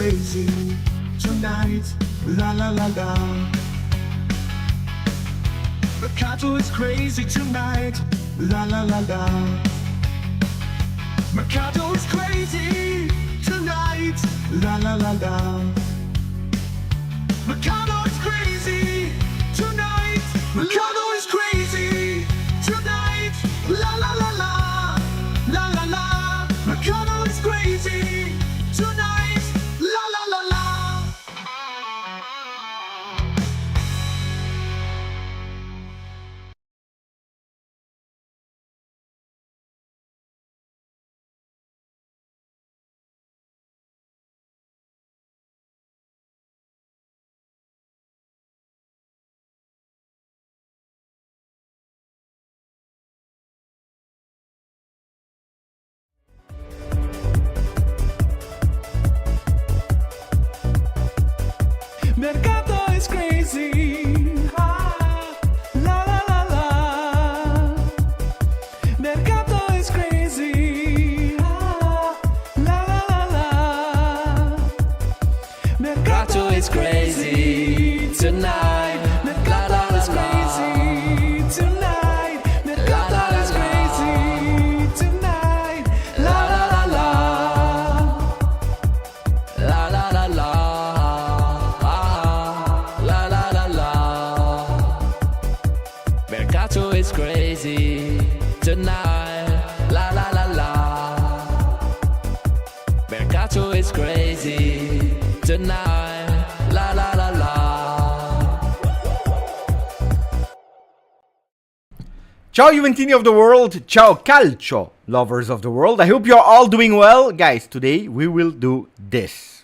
crazy tonight, la la la la. Mercato is crazy tonight, la la la la. Mercato is crazy tonight, la la la la. Mercato is crazy tonight, Mercato is crazy tonight, la la la la, la la la. Mercato is crazy tonight, la la la la. Mercato is crazy. Ah, la la la la. Mercato is crazy. Ah, la la la la. Mercato is crazy tonight. Mercato is crazy tonight. Mercato is crazy tonight. La la la la. La la la la. Mercato is crazy tonight, la la la la. Mercato is crazy tonight, la la la la. Ciao Juventini of the world, ciao calcio lovers of the world. I hope you're all doing well. Guys, today we will do this.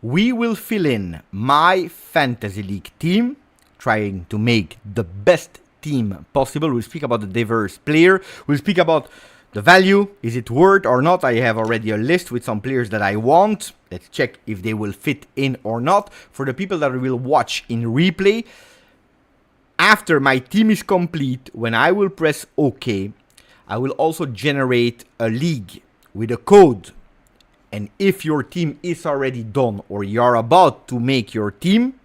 We will fill in my fantasy league team, trying to make the best team possible. We'll speak about the diverse player. We'll speak about the value. Is it worth or not? I have already a list with some players that I want. Let's check if they will fit in or not. For the people that will watch in replay, after my team is complete, when I will press OK, I will also generate a league with a code. And if your team is already done or you're about to make your team,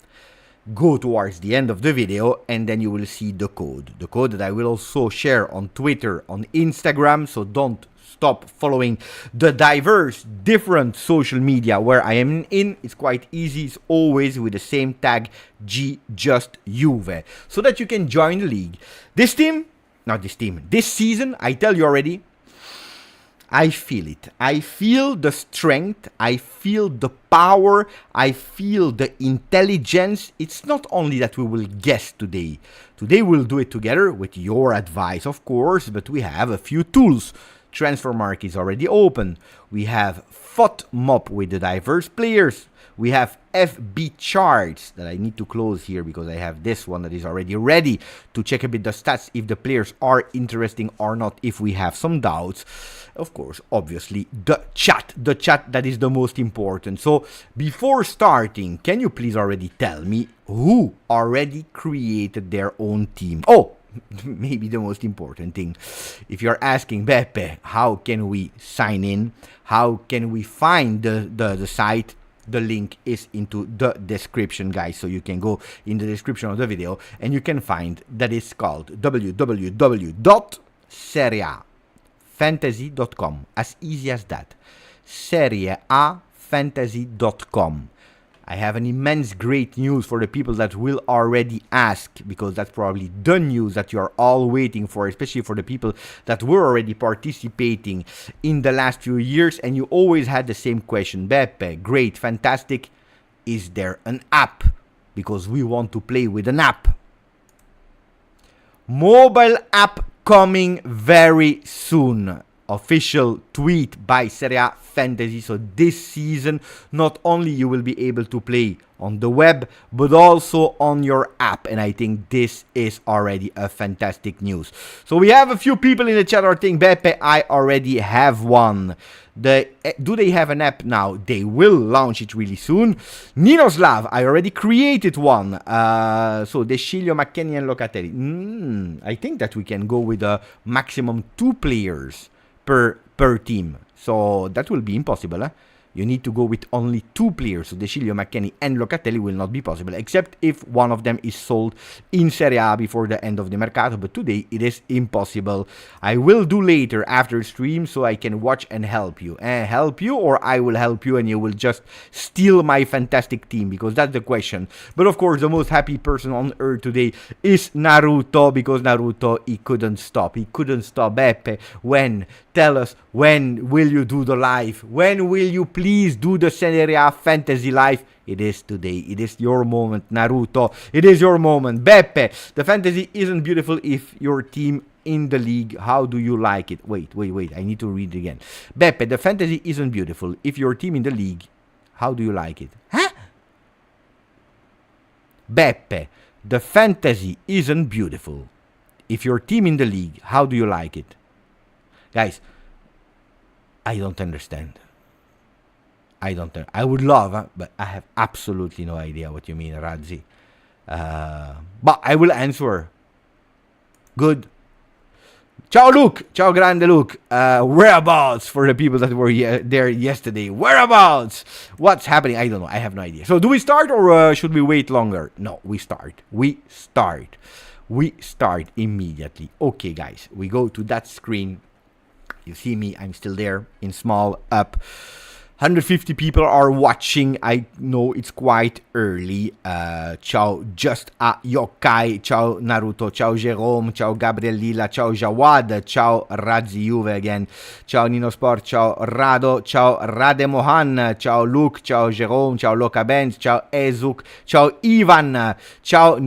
go towards the end of the video and then you will see the code. The code that I will also share on Twitter, on Instagram, so don't stop following the diverse different social media where I am in. It's quite easy. It's always with the same tag GJustjuve, so that you can join the league. This season, I tell you already, I feel it. I feel the strength. I feel the power. I feel the intelligence. It's not only that we will guess today. Today we'll do it together with your advice, of course, but we have a few tools. Transfer market is already open. We have FOTMOP with the diverse players. We have FB charts that I need to close here because I have this one that is already ready to check a bit the stats if the players are interesting or not, if we have some doubts. Of course, obviously, the chat that is the most important. So before starting, can you please already tell me who already created their own team? Oh, maybe the most important thing. If you're asking, Beppe, how can we sign in? How can we find the site? The link is into the description, guys, so you can go in the description of the video and you can find that it's called www.serieafantasy.com. As easy as that. Serieafantasy.com. I have an immense great news for the people that will already ask, because that's probably the news that you're all waiting for, especially for the people that were already participating in the last few years and you always had the same question. Beppe, great, fantastic. Is there an app? Because we want to play with an app. Mobile app coming very soon. Official tweet by Serie A Fantasy. So this season, not only you will be able to play on the web, but also on your app. And I think this is already a fantastic news. So we have a few people in the chat are saying, Beppe, I already have one. Do they have an app now? They will launch it really soon. Ninoslav, I already created one. So Deschilio, McKennie and Locatelli. I think that we can go with a maximum 2 players per team. So that will be impossible. You need to go with only 2 players, so De Sciglio, McKennie and Locatelli will not be possible, except if one of them is sold in Serie A before the end of the Mercato, but today it is impossible. I will do later after stream so I can watch and help you. Help you, or I will help you and you will just steal my fantastic team, because that's the question. But of course, the most happy person on earth today is Naruto, because Naruto, he couldn't stop. He couldn't stop. Beppe, when? Tell us, when will you do the live? When will you please do the Serie A fantasy live? It is today. It is your moment, Naruto. It is your moment. Beppe, the fantasy isn't beautiful if your team in the league. How do you like it? Wait. I need to read it again. Beppe, the fantasy isn't beautiful if your team in the league. How do you like it? Huh? Beppe, the fantasy isn't beautiful if your team in the league. How do you like it? Guys, I don't understand. I would love, but I have absolutely no idea what you mean, Radzi. But I will answer. Good. Ciao, Luke. Ciao, grande Luke. Whereabouts for the people that were there yesterday? Whereabouts? What's happening? I don't know. I have no idea. So do we start or should we wait longer? No, we start. We start immediately. Okay, guys. We go to that screen. You see me, I'm still there in small up. 150 people are watching. I know it's quite early. Ciao Just a Yokai. Ciao Naruto. Ciao Jerome. Ciao Gabriel Lila. Ciao Jawad. Ciao Razzi Juve again. Ciao Nino Sport. Ciao Rado. Ciao Rade Mohan. Ciao Luke. Ciao Jerome. Ciao Loca Benz. Ciao Ezuk. Ciao Ivan. Ciao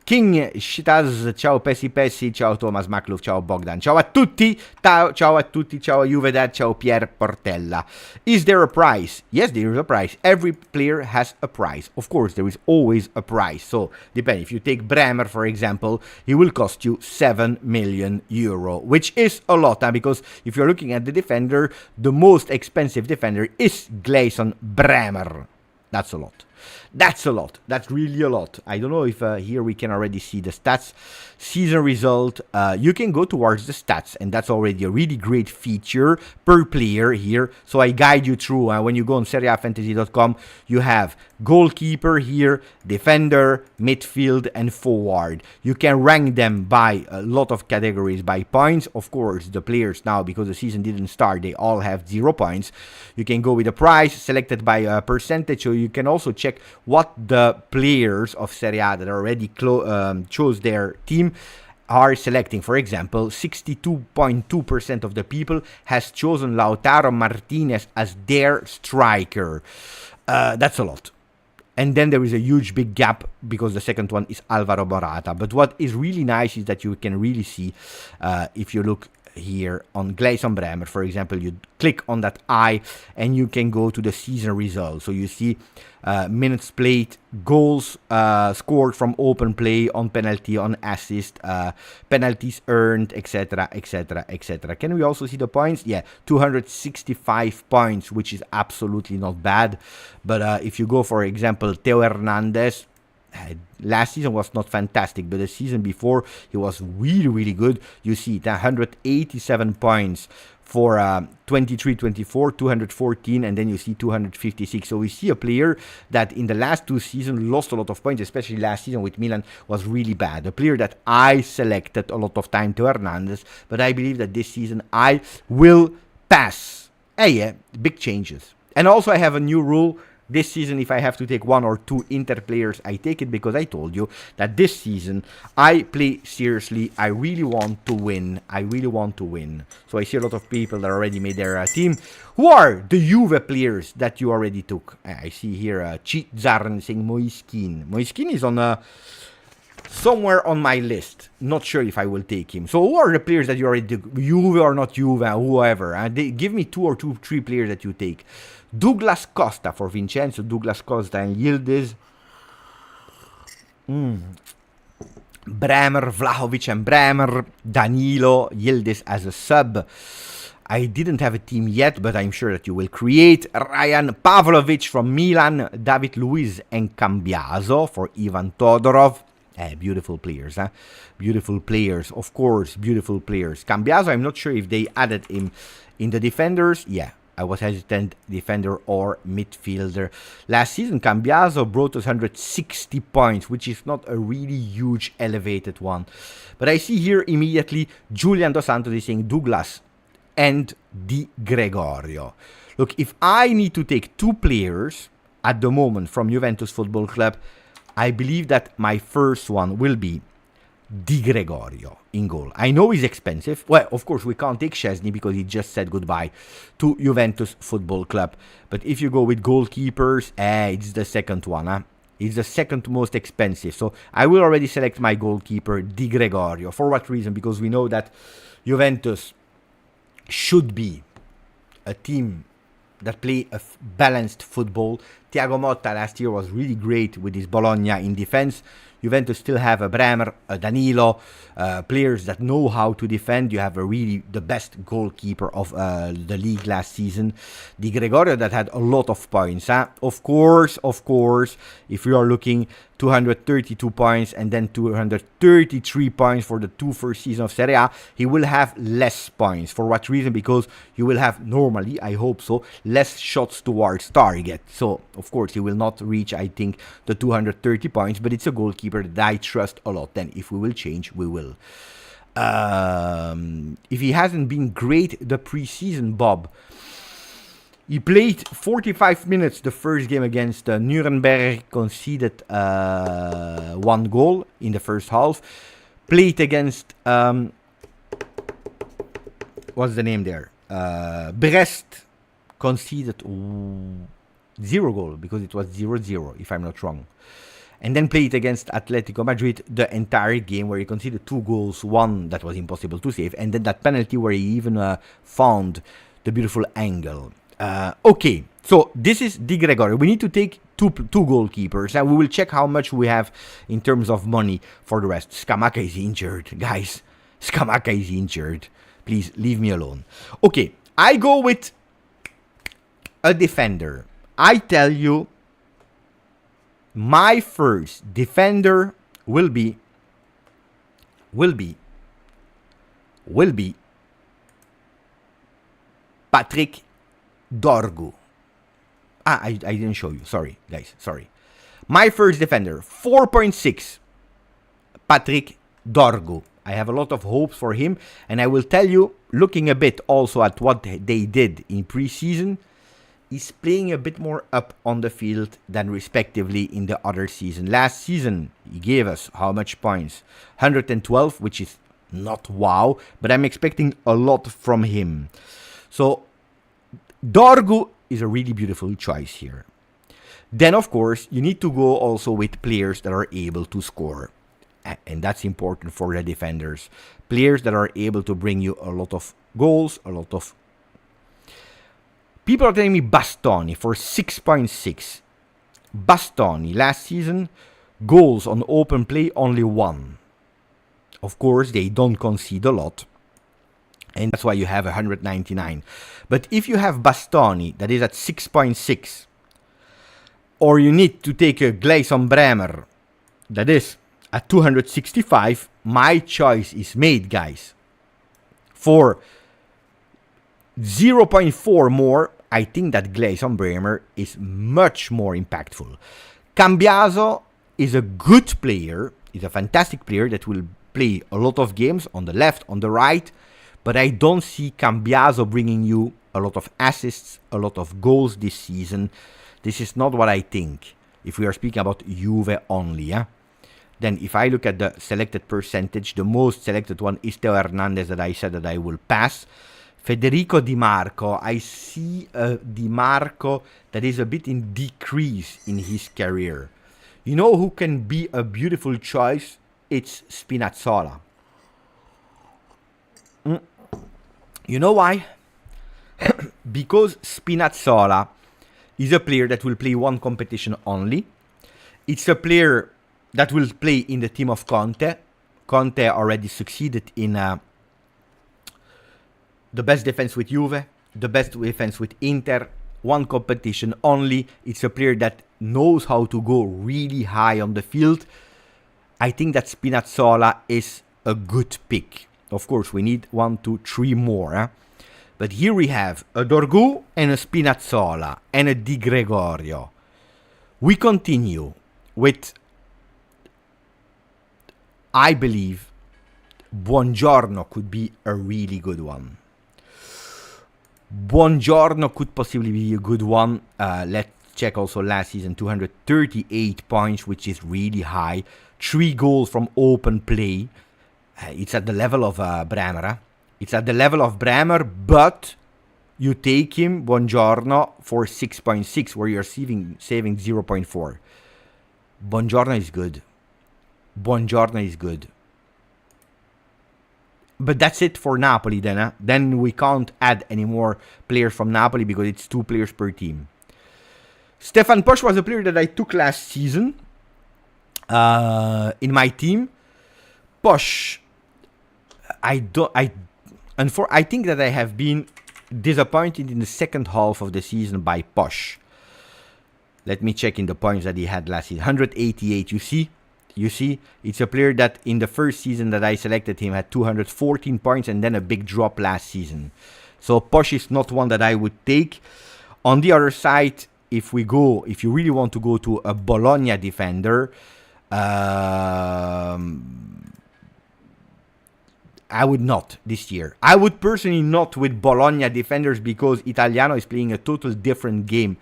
King Shitaz, ciao Pessi, ciao Thomas Makluf, ciao Bogdan, ciao a tutti, ciao a tutti, ciao Juvedad, ciao Pier Portella. Is there a price? Yes, there is a price. Every player has a price. Of course, there is always a price. So, depending. If you take Bremer, for example, he will cost you 7 million euro, which is a lot, because if you're looking at the defender, the most expensive defender is Gleison Bremer. That's a lot. That's a lot. That's really a lot. I don't know if here we can already see the stats. Season result. You can go towards the stats, and that's already a really great feature per player here. So I guide you through. When you go on SerieAfantasy.com, you have goalkeeper here, defender, midfield, and forward. You can rank them by a lot of categories by points. Of course, the players now, because the season didn't start, they all have 0 points. You can go with a price selected by a percentage, so you can also check what the players of Serie A that already chose their team are selecting. For example, 62.2% of the people has chosen Lautaro Martinez as their striker. That's a lot. And then there is a huge big gap because the second one is Alvaro Morata. But what is really nice is that you can really see, if you look here on Gleison Bremer, for example, you click on that eye and you can go to the season results. So you see minutes played, goals scored from open play, on penalty, on assist, penalties earned, etc, etc, etc. Can we also see the points? Yeah, 265 points, which is absolutely not bad. But if you go, for example, Theo Hernandez, last season was not fantastic, but the season before he was really good. You see 187 points for 23-24, 214, and then you see 256. So we see a player that in the last 2 seasons lost a lot of points, especially last season with Milan was really bad. A player that I selected a lot of time, to Hernandez, but I believe that this season I will pass. Yeah, big changes. And also I have a new rule. This season, if I have to take 1 or 2 Inter players, I take it, because I told you that this season I play seriously. I really want to win. So I see a lot of people that already made their team. Who are the Juve players that you already took? I see here Zarn saying Moiskin. Moiskin is on somewhere on my list. Not sure if I will take him. So who are the players that you already took? Juve or not Juve, whoever. Give me 2 or 3 players that you take. Douglas Costa for Vincenzo, Douglas Costa and Yildiz. Bremer, Vlahovic and Bremer, Danilo, Yildiz as a sub. I didn't have a team yet, but I'm sure that you will create. Ryan Pavlovic from Milan, David Luiz and Cambiaso for Ivan Todorov. Beautiful players, huh? Beautiful players, of course, beautiful players. Cambiaso, I'm not sure if they added him in the defenders. Yeah. I was hesitant defender or midfielder. Last season, Cambiaso brought us 160 points, which is not a really huge elevated one. But I see here immediately Julian Dos Santos is saying Douglas and Di Gregorio. Look, if I need to take 2 players at the moment from Juventus Football Club, I believe that my first one will be Di Gregorio in goal. I know he's expensive. Well, of course, we can't take Szczesny because he just said goodbye to Juventus Football Club. But if you go with goalkeepers, it's the second one. Huh? It's the second most expensive. So I will already select my goalkeeper, Di Gregorio. For what reason? Because we know that Juventus should be a team that play a balanced football. Thiago Motta last year was really great with his Bologna in defense. Juventus still have a Bremer, a Danilo, players that know how to defend. You have the best goalkeeper of the league last season, Di Gregorio, that had a lot of points. Huh? Of course, if you are looking 232 points and then 233 points for the 2 first seasons of Serie A, he will have less points. For what reason? Because you will have normally, I hope so, less shots towards target. So, of course, he will not reach, I think, the 230 points, but it's a goalkeeper that I trust a lot. Then if we will change, we will. If he hasn't been great the preseason, Bob, he played 45 minutes the first game against Nuremberg, conceded 1 goal in the first half. Played against, what's the name there? Brest, conceded 0 goal because it was 0-0, if I'm not wrong. And then played against Atletico Madrid the entire game, where he conceded 2 goals, 1 that was impossible to save, and then that penalty where he even found the beautiful angle. Okay, so this is Di Gregorio. We need to take two goalkeepers, and we will check how much we have in terms of money for the rest. Scamacca is injured, guys. Scamacca is injured. Please leave me alone. Okay, I go with a defender. I tell you, my first defender will be Patrick Dorgu. I didn't show you. Sorry, guys. Sorry. My first defender, 4.6. Patrick Dorgu. I have a lot of hopes for him. And I will tell you, looking a bit also at what they did in preseason, he's playing a bit more up on the field than respectively in the other season. Last season, he gave us how much points? 112, which is not wow, but I'm expecting a lot from him. So, Dorgu is a really beautiful choice here. Then, of course, you need to go also with players that are able to score. And that's important for the defenders. Players that are able to bring you a lot of goals, a lot of... People are telling me Bastoni for 6.6. Bastoni, last season, goals on open play, only 1. Of course, they don't concede a lot. And that's why you have 199. But if you have Bastoni, that is at 6.6, or you need to take a Gleison Bremer, that is at 265, my choice is made, guys. For 0.4 more, I think that Gleison Bremer is much more impactful. Cambiaso is a good player, is a fantastic player that will play a lot of games on the left, on the right, but I don't see Cambiaso bringing you a lot of assists, a lot of goals this season. This is not what I think, if we are speaking about Juve only. Then if I look at the selected percentage, the most selected one is Theo Hernandez, that I said that I will pass. Federico Di Marco, I see a Di Marco that is a bit in decrease in his career. You know who can be a beautiful choice? It's Spinazzola. You know why? Because Spinazzola is a player that will play one competition only. It's a player that will play in the team of Conte. Conte already succeeded in the best defense with Juve, the best defense with Inter, one competition only. It's a player that knows how to go really high on the field. I think that Spinazzola is a good pick. Of course, we need 1, 2, 3 more. But here we have a Dorgu and a Spinazzola and a Di Gregorio. We continue with, I believe, Buongiorno could be a really good one. Buongiorno could possibly be a good one. Let's check also last season, 238 points, which is really high. 3 goals from open play. It's at the level of Bremer. It's at the level of Bremer, but you take him, Buongiorno, for 6.6, where you're saving 0.4. Buongiorno is good. Buongiorno is good. But that's it for Napoli then. Huh? Then we can't add any more players from Napoli because it's 2 players per team. Stefan Posch was a player that I took last season in my team. Posch, I think that I have been disappointed in the second half of the season by Posch. Let me check in the points that he had last season. 188, you see, it's a player that in the first season that I selected him had 214 points and then a big drop last season. So Posch is not one that I would take. On the other side, if you really want to go to a Bologna defender, I would not this year. I would personally not with Bologna defenders because Italiano is playing a total different game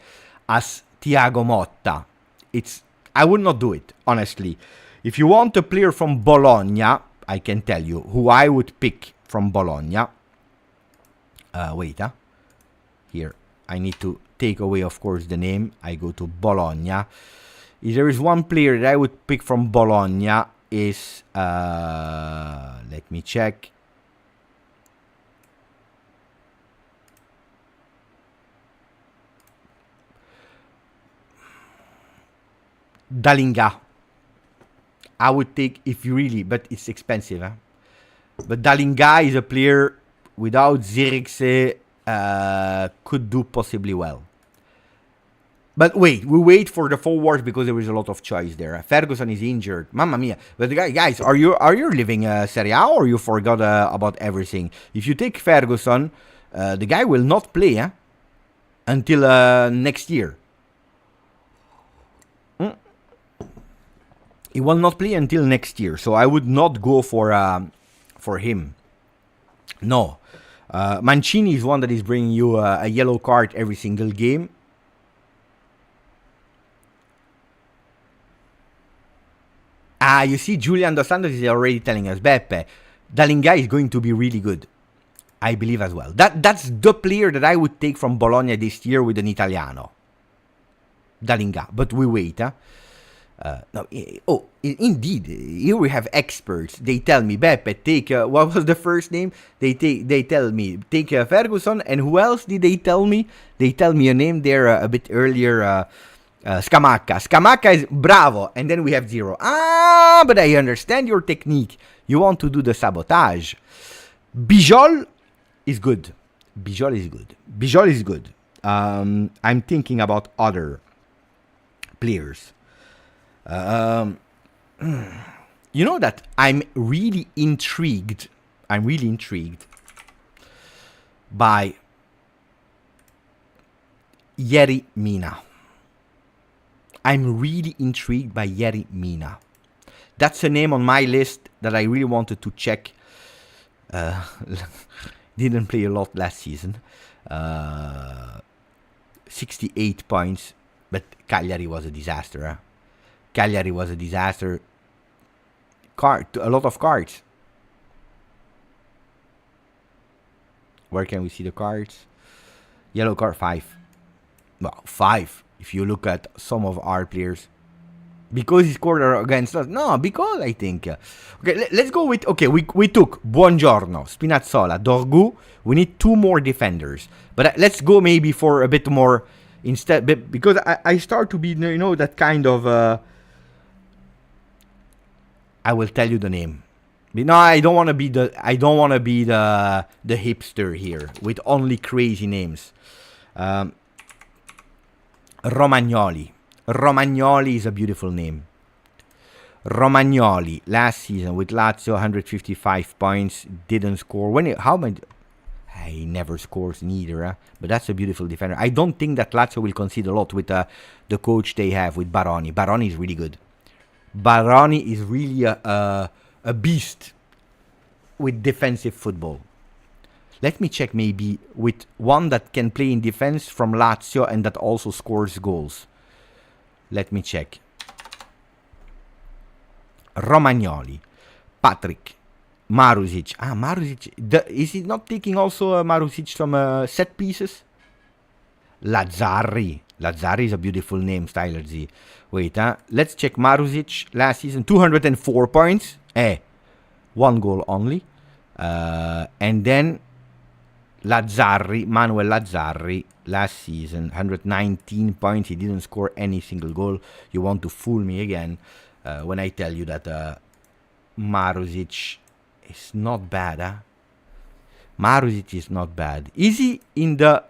as Thiago Motta. I would not do it, honestly. If you want a player from Bologna, I can tell you who I would pick from Bologna. Here, I need to take away, of course, the name. I go to Bologna. If there is one player that I would pick from Bologna is, let me check. Dalinga. I would take if you really, but it's expensive. Huh? But Dalinga is a player without Zirkzee, could do possibly well. But we wait for the forwards because there is a lot of choice there. Ferguson is injured. Mamma mia. But guys, are you living Serie A or you forgot about everything? If you take Ferguson, the guy will not play until next year. He will not play until next year, so I would not go for him. No. Mancini is one that is bringing you a yellow card every single game. You see, Julian Dos Santos is already telling us, Beppe, Dalinga is going to be really good. I believe as well. That's the player that I would take from Bologna this year with an Italiano. Dalinga. But we wait, indeed. Here we have experts. They tell me, Beppe, take what was the first name? They tell me take Ferguson, and who else did they tell me? They tell me a name there a bit earlier. Scamacca. Scamacca is bravo, and then we have 0. But I understand your technique. You want to do the sabotage. Bijol is good. Bijol is good. I'm thinking about other players. You know that I'm really intrigued by Yerry Mina. I'm really intrigued by Yerry Mina. That's a name on my list that I really wanted to check. Didn't play a lot last season. 68 points, but Cagliari was a disaster. Cagliari was a disaster. A lot of cards. Where can we see the cards? Yellow card 5. Well, 5. If you look at some of our players. Because he scored against us. No, because I think. Okay, let's go with. Okay, we took Buongiorno, Spinazzola, Dorgu. We need 2 more defenders. But let's go maybe for a bit more instead. Because I start to be, that kind of. I will tell you the name. No, I don't want to be the hipster here with only crazy names. Romagnoli. Romagnoli is a beautiful name. Romagnoli last season with Lazio, 155 points, didn't score. He never scores neither, but that's a beautiful defender. I don't think that Lazio will concede a lot with the coach they have with Baroni. Baroni is really good. Baroni is really a beast with defensive football. Let me check maybe with one that can play in defense from Lazio and that also scores goals. Let me check. Romagnoli, Patrick, Marusic. Marusic. Is he not taking also Marusic from set pieces? Lazzari. Lazzari is a beautiful name, Styler Z. Wait, let's check Marusic. Last season, 204 points. 1 goal only. And then Lazzari, Manuel Lazzari, last season, 119 points. He didn't score any single goal. You want to fool me again when I tell you that Marusic is not bad, Marusic is not bad. Is he in the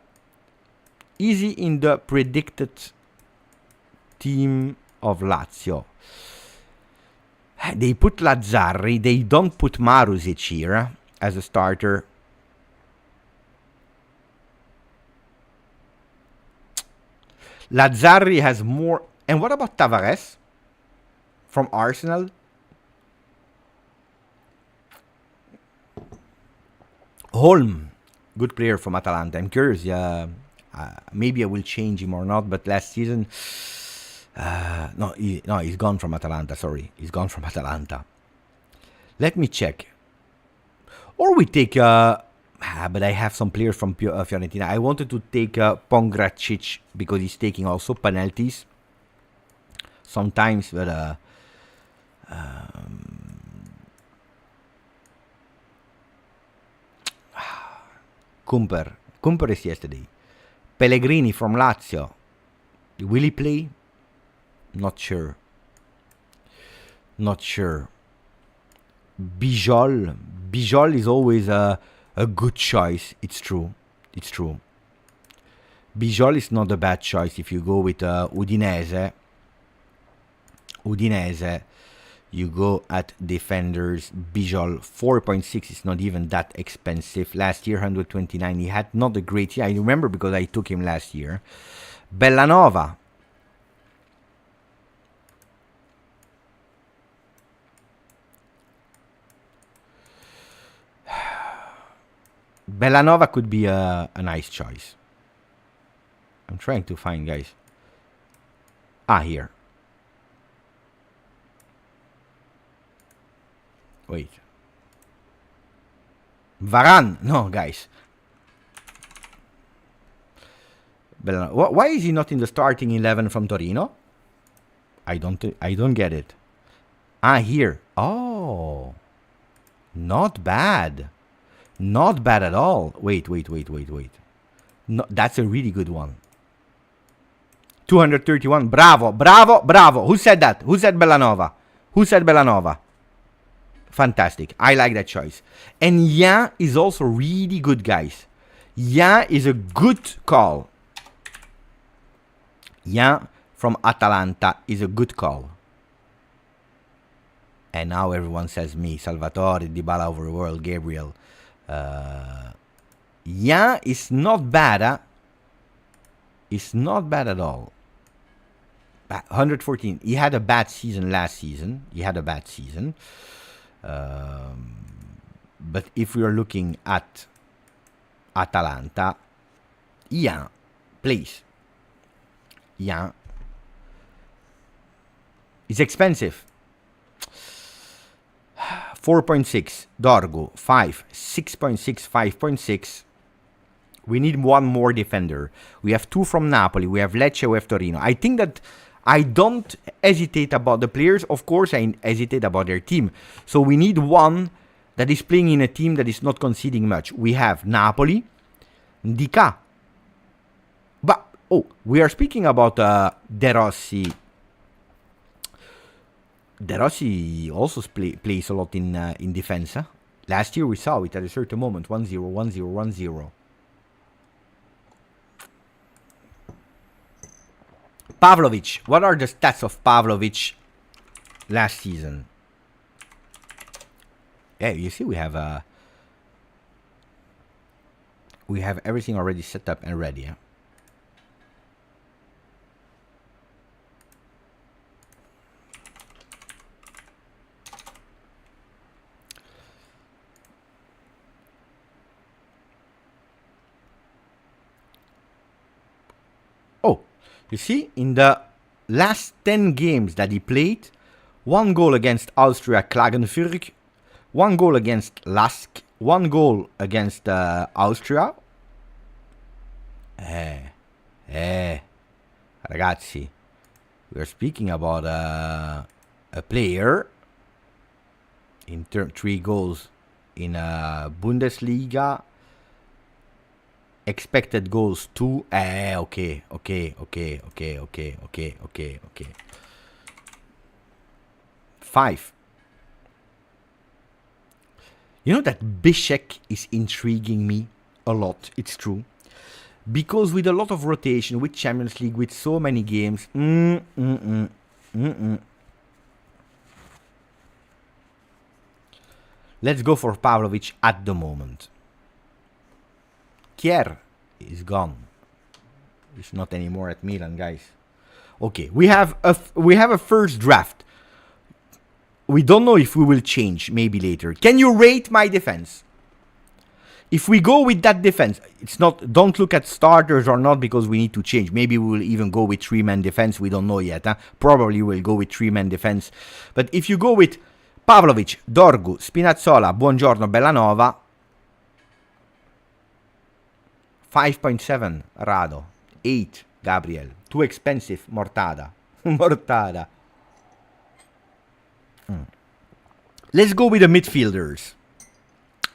predicted team of Lazio? They put Lazzari. They don't put Marusic here as a starter. Lazzari has more. And what about Tavares from Arsenal? Holm, good player from Atalanta. I'm curious. Maybe I will change him or not. But last season, no, he's gone from Atalanta. Sorry, he's gone from Atalanta. Let me check. Or we take. But I have some players from Fiorentina. I wanted to take Pongracic because he's taking also penalties sometimes. But Kumper is yesterday. Pellegrini from Lazio. Will he play? Not sure. Bijol is always a good choice. It's true. Bijol is not a bad choice if you go with Udinese. You go at defenders. Bijol 4.6 is not even that expensive. Last year 129. He had not a great year. I remember because I took him last year. Bellanova. Bellanova could be a nice choice. I'm trying to find, guys. Here. Wait. Varane. No, guys. Bellanova. Why is he not in the starting 11 from Torino? I don't get it. Here. Oh. Not bad. Not bad at all. Wait. No, that's a really good one. 231. Bravo. Who said that? Who said Bellanova? Fantastic. I like that choice. And Jan is also really good, guys. Jan is a good call. Jan from Atalanta is a good call. And now everyone says me. Salvatore, Dybala over the world, Gabriel. Jan is not bad, It's not bad at all. 114. He had a bad season last season. But if we are looking at Atalanta, Jan, please. Jan is expensive. 4.6. Dorgo, 5. 6.6, 5.6. We need one more defender. We have 2 from Napoli. We have Lecce. We have Torino. I think that I don't hesitate about the players. Of course, I hesitate about their team. So we need one that is playing in a team that is not conceding much. We have Napoli, Ndika. But, we are speaking about De Rossi. De Rossi also plays a lot in defense. Huh? Last year we saw it at a certain moment. 1-0, 1-0, 1-0. Pavlovic. What are the stats of Pavlovic last season? Yeah, you see we have We have everything already set up and ready. Oh, you see, in the last 10 games that he played, 1 goal against Austria Klagenfurt, 1 goal against Lask, 1 goal against Austria. Ragazzi, we are speaking about a player in 3 goals in Bundesliga. Expected goals 2. Okay. 5. You know that Bishek is intriguing me a lot. It's true. Because with a lot of rotation, with Champions League, with so many games, let's go for Pavlovic at the moment. Kier is gone. He's not anymore at Milan, guys. Okay, we have a first draft. We don't know if we will change, maybe later. Can you rate my defense? If we go with that defense, it's not. Don't look at starters or not because we need to change. Maybe we will even go with 3-man defense. We don't know yet. Probably we'll go with 3-man defense. But if you go with Pavlovic, Dorgu, Spinazzola, Buongiorno, Bellanova, 5.7 Rado, 8 Gabriel, too expensive Mortada. Mortada. Let's go with the midfielders.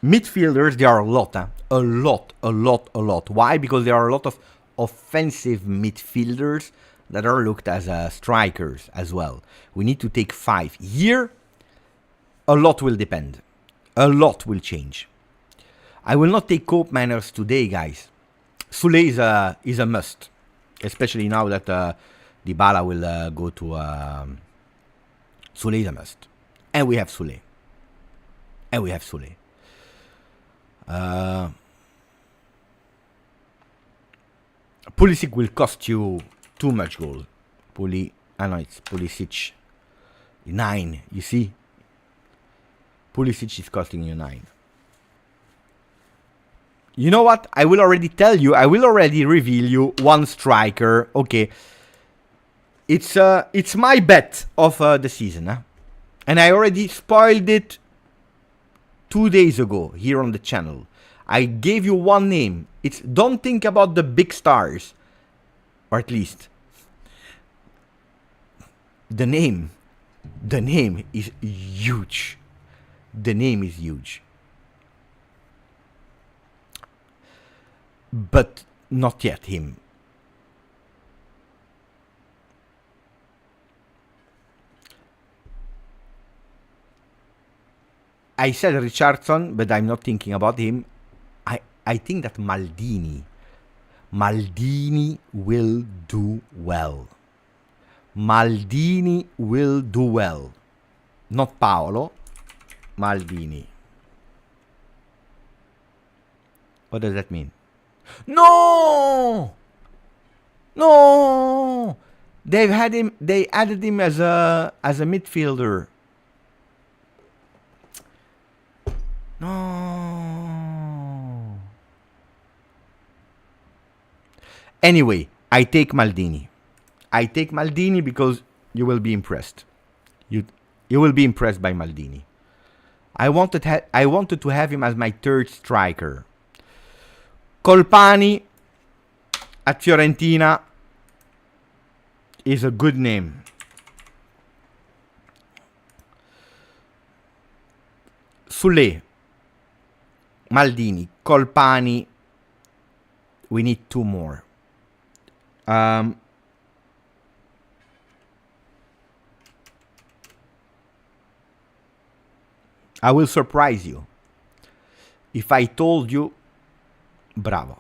Midfielders, there are a lot. A lot. Why? Because there are a lot of offensive midfielders that are looked as strikers as well. We need to take 5. Here, a lot will depend. A lot will change. I will not take Cope Manners today, guys. Sule is a must. Especially now that Dybala will go to... Sule is a must. And we have Sule. Pulisic will cost you too much goal. It's Pulisic. 9, you see? Pulisic is costing you 9. You know what? I will already tell you. I will already reveal you one striker. Okay. It's my bet of the season. And I already spoiled it 2 days ago here on the channel. I gave you one name. Don't think about the big stars. Or at least the name is huge. The name is huge. But not yet him. I said Richardson, but I'm not thinking about him. I think that Maldini will do well. Maldini will do well. Not Paolo. Maldini. What does that mean? No! They added him as a midfielder. No. Anyway, I take Maldini. Because you will be impressed. You will be impressed by Maldini. I wanted to have him as my third striker. Colpani at Fiorentina is a good name. Sule, Maldini, Colpani. We need 2 more. I will surprise you if I told you. Bravo.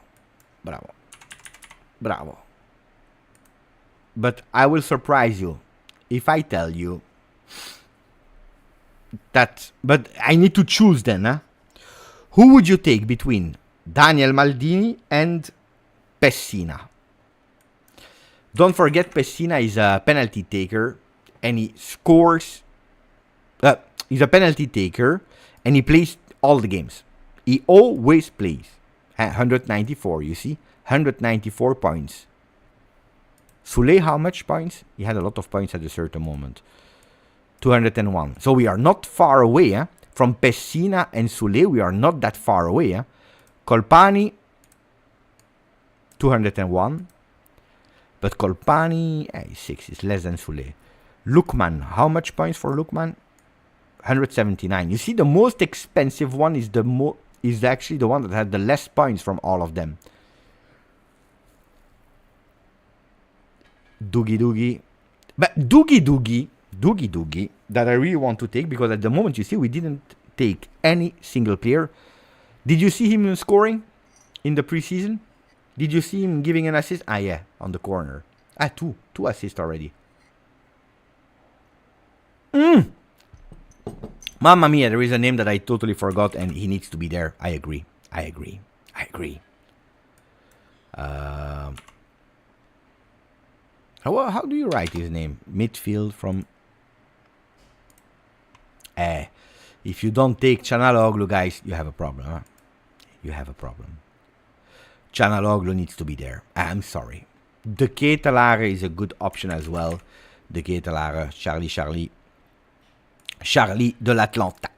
But I will surprise you if I tell you that. But I need to choose then. Who would you take between Daniel Maldini and Pessina. Don't forget, Pessina is a penalty taker, and he scores. He's a penalty taker, and he plays all the games. He always plays. 194, you see? 194 points. Soulé, how much points? He had a lot of points at a certain moment. 201. So we are not far away, from Pessina and Soulé. We are not that far away. Colpani, 201. But Colpani, 6 is less than Soulé. Lukman, how much points for Lukman? 179. You see, the most expensive one is actually the one that had the less points from all of them. Doogie. But Doogie, that I really want to take, because at the moment, you see, we didn't take any single player. Did you see him scoring in the preseason? Did you see him giving an assist? Yeah, on the corner. Two assists already. Mamma mia, there is a name that I totally forgot, and he needs to be there. I agree. How do you write his name? Midfield from... if you don't take Çalhanoğlu, guys, you have a problem. You have a problem. Çalhanoğlu needs to be there. I'm sorry. De Ketelaere is a good option as well. De Ketelaere, Charlie de l'Atlanta.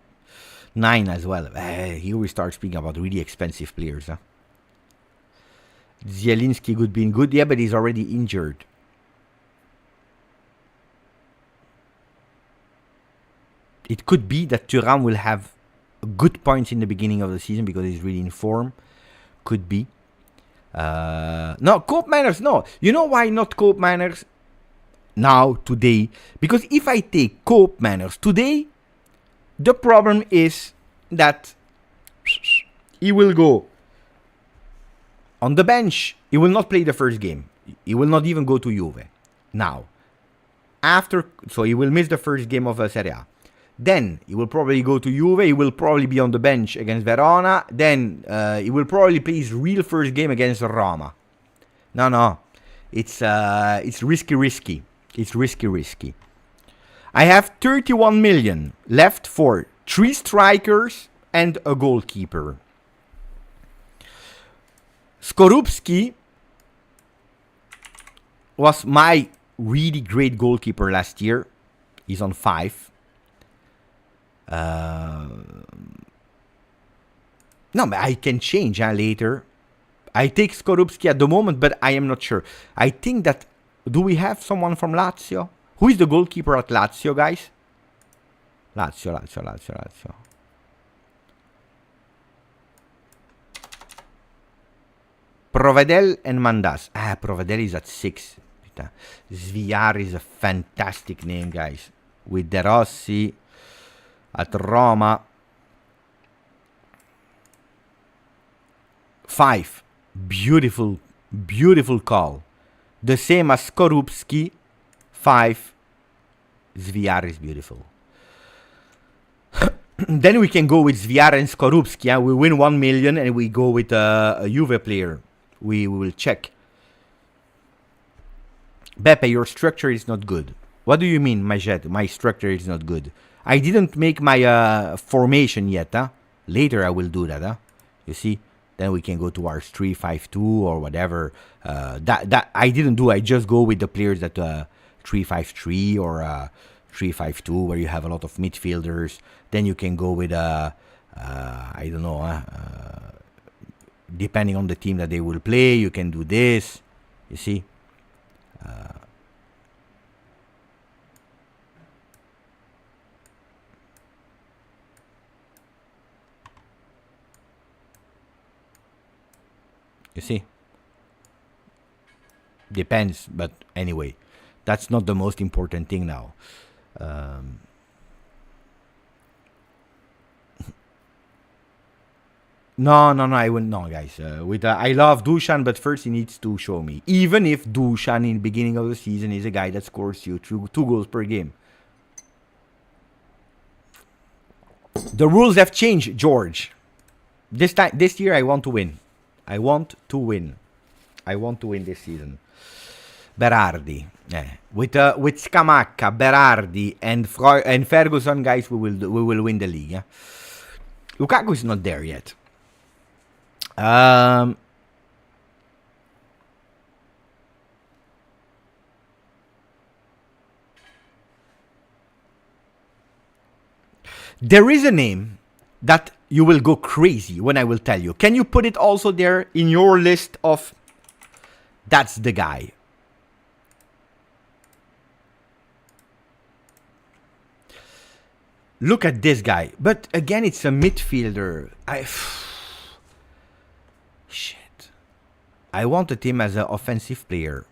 9 as well. Here we start speaking about really expensive players. Zielinski could be good. Yeah, but he's already injured. It could be that Thuram will have good points in the beginning of the season because he's really in form. Could be. No, Cope Manners, no. You know why not Cope Manners? Now, today. Because if I take Cope Manners today, the problem is that he will go on the bench. He will not play the first game. He will not even go to Juve. Now. So he will miss the first game of Serie A. Then he will probably go to Juve. He will probably be on the bench against Verona. Then he will probably play his real first game against Roma. No. It's risky. It's risky. I have 31 million left for 3 strikers and a goalkeeper. Skorupski was my really great goalkeeper last year. He's on 5. No, but I can change later. I take Skorupski at the moment, but I am not sure. I think that... Do we have someone from Lazio? Who is the goalkeeper at Lazio, guys? Lazio. Provedel and Mandas. Provedel is at 6. Sviar is a fantastic name, guys. With De Rossi at Roma. 5. Beautiful call. The same as Skorupski. 5. Sviar is beautiful. Then we can go with Sviar and Skorupski. We win 1 million and we go with a Juve player. We will check. Beppe, your structure is not good. What do you mean, Majet? My structure is not good. I didn't make my formation yet. Later I will do that. You see? Then we can go to our 3-5-2 or whatever. That I didn't do. I just go with the players that 3-5-3 or 3-5-2, where you have a lot of midfielders. Then you can go with I don't know. Depending on the team that they will play, you can do this. You see. You see? Depends, but anyway, that's not the most important thing now. No, I wouldn't. No, guys. I love Dusan, but first he needs to show me. Even if Dusan in the beginning of the season is a guy that scores you 2 goals per game. The rules have changed, George. This year, I want to win. I want to win. I want to win this season. Berardi, with Scamacca, Berardi, and Ferguson, guys, we will win the league. Lukaku is not there yet. There is a name that you will go crazy when I will tell you. Can you put it also there in your list of that's the guy? Look at this guy. But again, it's a midfielder. Shit. I wanted him as an offensive player.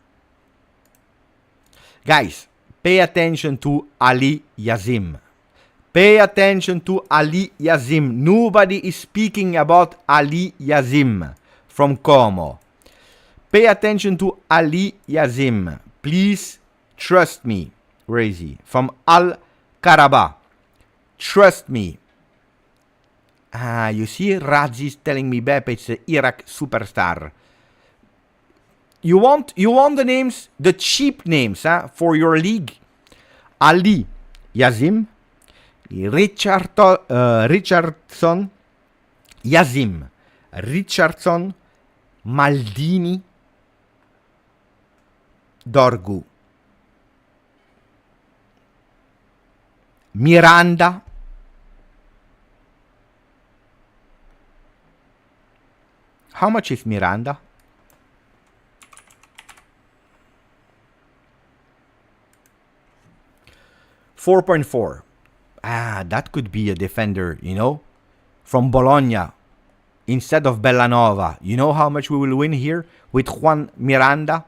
Guys, pay attention to Ali Yazim. Pay attention to Ali Yazim. Nobody is speaking about Ali Yazim from Como. Pay attention to Ali Yazim. Please trust me. Where is he? From Al Karabakh. Trust me. You see, Razi is telling me Beppe it's an Iraq superstar. You want the names, the cheap names, for your league. Ali Yazim, Richardson, Yazim, Richardson, Maldini, Dorgu, Miranda, how much is Miranda? $4.4. That could be a defender, you know, from Bologna instead of Bellanova. You know how much we will win here with Juan Miranda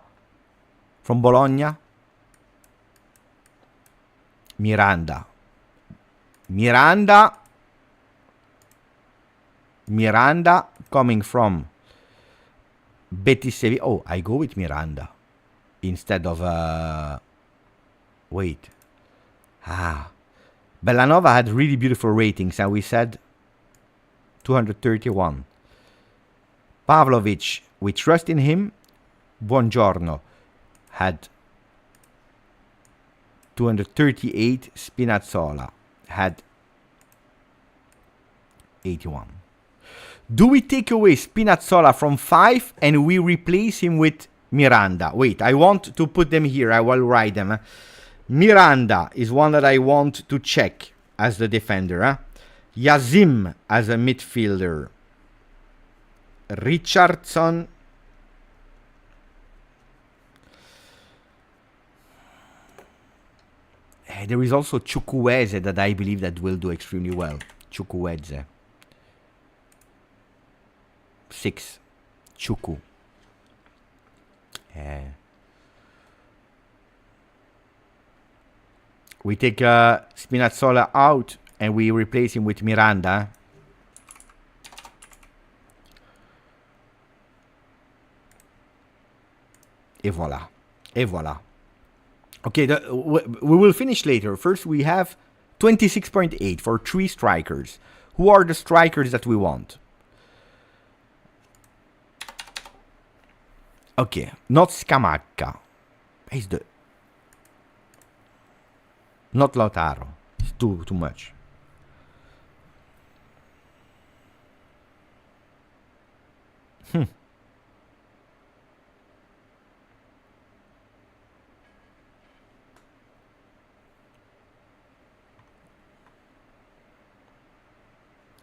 from Bologna? Miranda coming from Betis Sevilla. Oh, I go with Miranda instead of wait. Bellanova had really beautiful ratings, and we said 231. Pavlovic, we trust in him. Buongiorno had 238. Spinazzola had 81. Do we take away Spinazzola from 5 and we replace him with Miranda? Wait, I want to put them here. I will write them. Miranda is one that I want to check as the defender. Yazim as a midfielder. Richardson. There is also Chukwueze that I believe that will do extremely well. Chukwueze. 6. Chuku. We take Spinazzola out and we replace him with Miranda. Et voilà. Et voilà. Okay, we will finish later. First, we have 26.8 for 3 strikers. Who are the strikers that we want? Okay, not Scamacca. He's the... Not Lautaro. It's too much.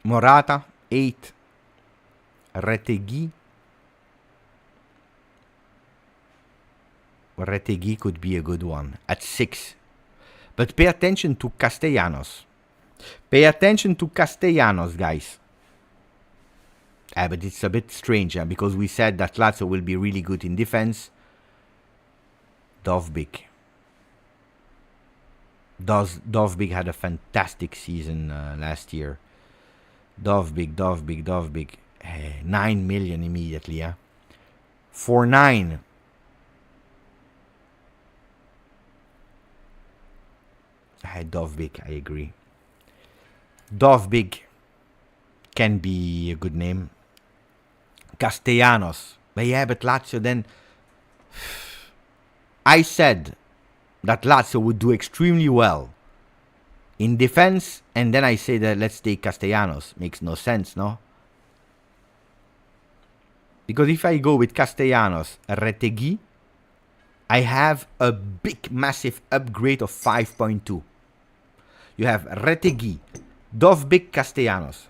Morata, 8. Retegui. Retegui could be a good one at 6. But pay attention to Castellanos. Pay attention to Castellanos, guys. But it's a bit strange because we said that Lazio will be really good in defense. Dovbyk. Dovbyk had a fantastic season last year. Dovbyk. 9 million immediately. 4-9. Dovbyk, I agree. Dovbyk. can be a good name. Castellanos. But yeah, but Lazio then... I said that Lazio would do extremely well in defense, and then I say that let's take Castellanos. Makes no sense, no? Because if I go with Castellanos, Retegui, I have a big, massive upgrade of 5.2. You have Retegui, Dovbyk, Castellanos.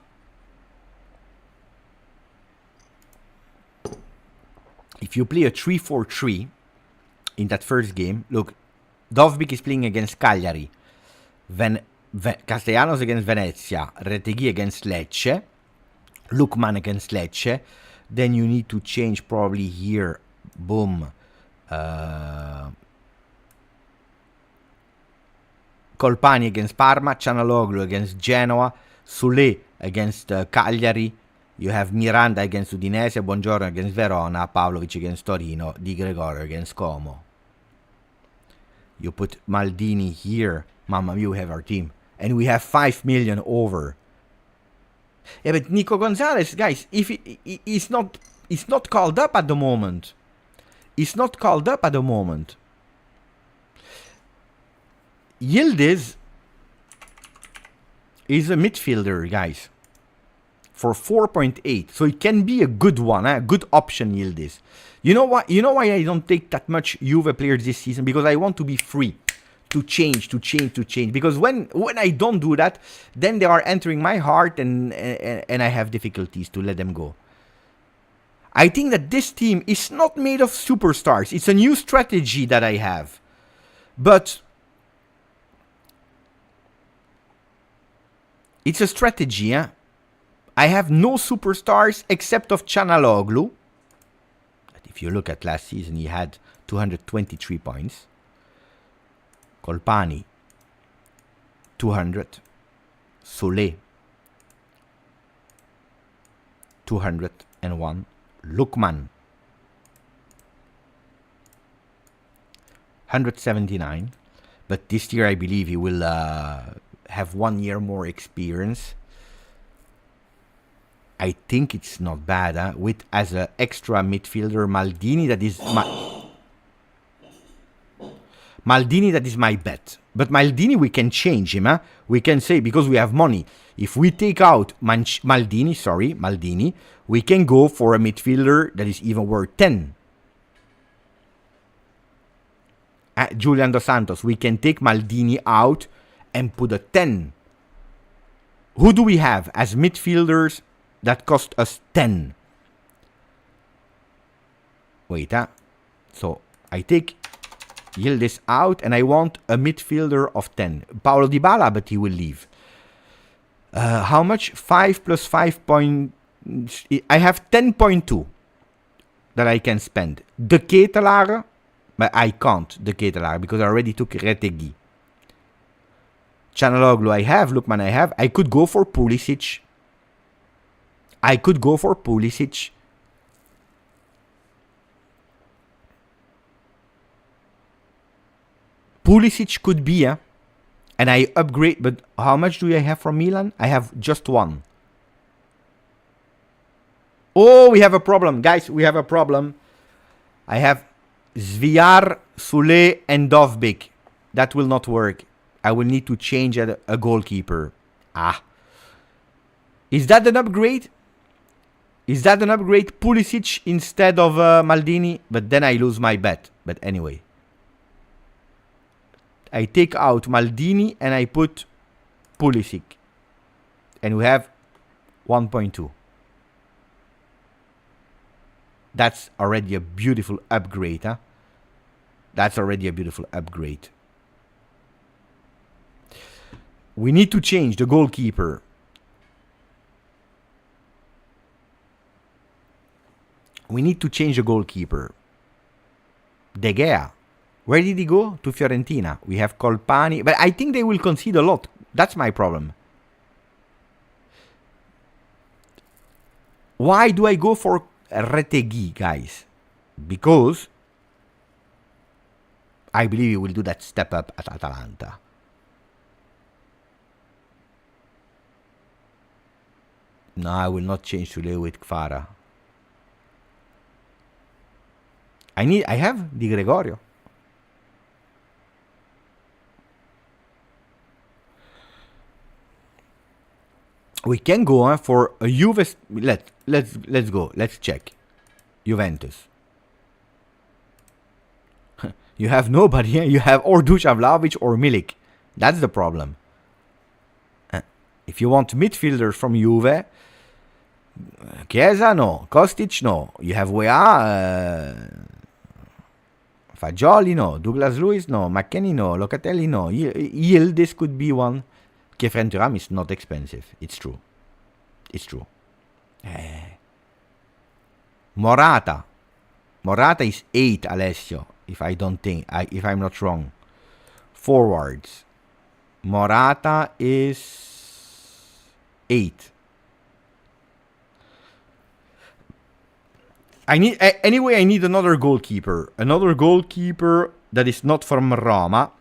If you play a 3-4-3 in that first game, look, Dovbyk is playing against Cagliari, Castellanos against Venezia, Retegui against Lecce, Lukman against Lecce. Then you need to change probably here, boom, Colpani against Parma, Cianaloglu against Genoa, Sule against Cagliari. You have Miranda against Udinese, Buongiorno against Verona, Pavlovic against Torino, Di Gregorio against Como. You put Maldini here. Mamma mia, you have our team. And we have 5 million over. Yeah, but Nico Gonzalez, guys, if he's not called up at the moment. He's not called up at the moment. Yildiz is a midfielder, guys, for 4.8. So it can be a good one, a good option, Yildiz. You know what? You know why I don't take that much Juve players this season? Because I want to be free to change. Because when I don't do that, then they are entering my heart, and I have difficulties to let them go. I think that this team is not made of superstars. It's a new strategy that I have. But it's a strategy, eh? I have no superstars except of Cianaloglu. If you look at last season, he had 223 points. Colpani, 200. Sole, 201. Lukman, 179. But this year I believe he will have 1 year more experience. I think it's not bad, huh? With as an extra midfielder Maldini, that is Maldini, that is my bet. But Maldini, we can change him, huh? We can say, because we have money, if we take out Maldini, we can go for a midfielder that is even worth 10. Julian Dos Santos, we can take Maldini out and put a 10. Who do we have as midfielders that cost us 10? Wait, huh? So I take Yildiz out, and I want a midfielder of 10. Paulo Dybala, but he will leave. How much? 5 plus 5 point... I have 10.2 that I can spend. De Ketelaar, but I can't De Ketelaar because I already took Retegui. Cianaloglu I have, Lukman I have. I could go for Pulisic. Pulisic could be, and I upgrade, but how much do I have from Milan? I have just one. Oh, we have a problem, guys. We have a problem. I have Zviar, Sule, and Dovbyk. That will not work. I will need to change a goalkeeper. Is that an upgrade? Pulisic instead of Maldini? But then I lose my bet. But anyway. I take out Maldini and I put Pulisic. And we have 1.2. That's already a beautiful upgrade, huh? We need to change the goalkeeper. De Gea. Where did he go? To Fiorentina. We have Colpani. But I think they will concede a lot. That's my problem. Why do I go for Retegui, guys? Because I believe he will do that step up at Atalanta. No, I will not change today with Kvara. I have Di Gregorio. We can go for a Juve. Let's go. Let's check. Juventus. You have nobody. You have or Dusan Vlahovic or Milik. That's the problem. If you want midfielders from Juve, Chiesa no, Kostic no. You have Weah, Fagioli no, Douglas Luiz no, McKennie no, Locatelli no. This could be one. Kefren Thuram is not expensive. It's true. It's true. Morata. Morata is 8, Alessio. If I'm not wrong. Forwards. Morata is 8. I need another goalkeeper. Another goalkeeper that is not from Roma.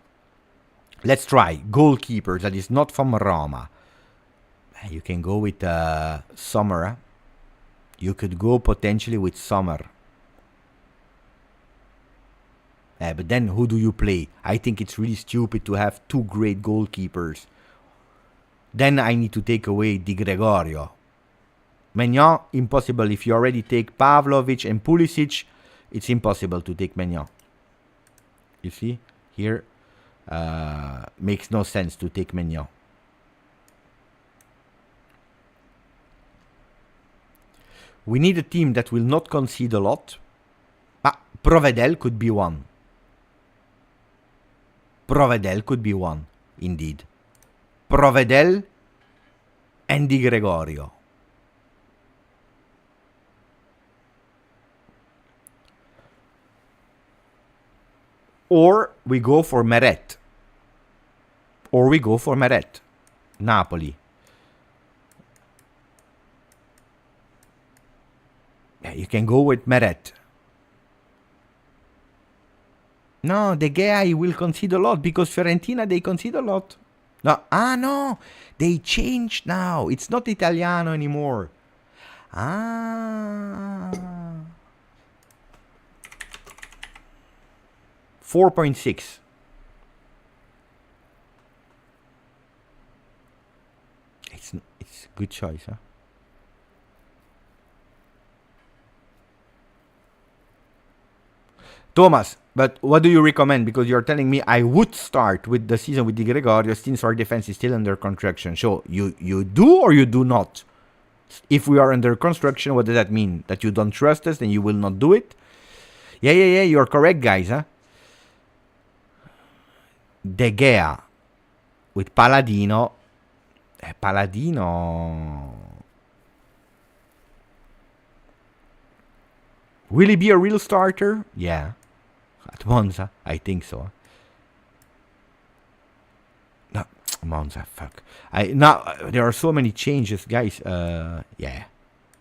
Let's try goalkeeper that is not from Roma. You can go with Sommer. You could go potentially with Sommer. But then who do you play? I think it's really stupid to have 2 great goalkeepers. Then I need to take away Di Gregorio. Maignan, impossible. If you already take Pavlovic and Pulisic, it's impossible to take Maignan. You see? Here, makes no sense to take Maignan. We need a team that will not concede a lot. Provedel could be one. Provedel could be one, indeed. Provedel and Di Gregorio. Or we go for Meret. Napoli. Yeah, you can go with Meret. No, De Gea he will concede a lot because Fiorentina they concede a lot. No, they changed now. It's not Italiano anymore. 4.6. It's a good choice, huh? Thomas, but what do you recommend? Because you're telling me I would start with the season with Di Gregorio since our defense is still under construction. So you do or you do not? If we are under construction, what does that mean? That you don't trust us, then you will not do it? Yeah, you're correct, guys, huh? De Gea with Paladino. Paladino. Will he be a real starter? Yeah. At Monza, I think so. No, Monza, fuck. Now there are so many changes, guys. Yeah,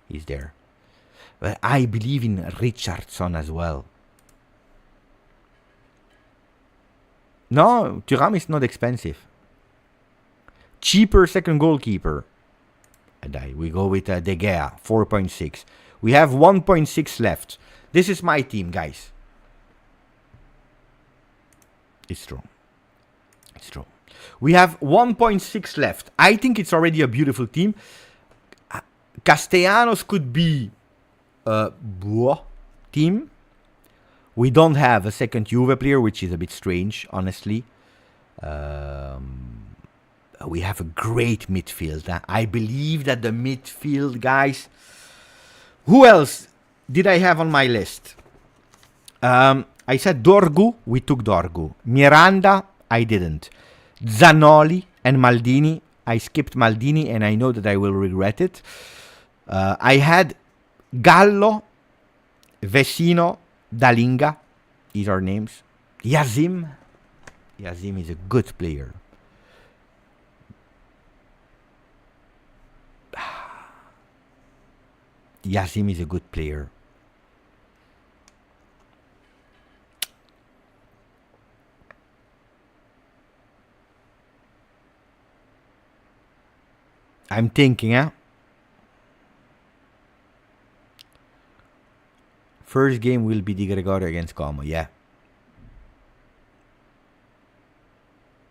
he's there. But I believe in Richardson as well. No, Thuram is not expensive. Cheaper second goalkeeper. And we go with De Gea, 4.6. We have 1.6 left. This is my team, guys. It's true. We have 1.6 left. I think it's already a beautiful team. Castellanos could be a team. We don't have a second Juve player, which is a bit strange, honestly. We have a great midfield. I believe that the midfield, guys... Who else did I have on my list? I said Dorgu. We took Dorgu. Miranda, I didn't. Zanoli and Maldini. I skipped Maldini and I know that I will regret it. I had Gallo, Vecino, Dalinga. These are names. Yazim. Yazim is a good player. Yazim is a good player. I'm thinking, First game will be Di Gregorio against Como, yeah.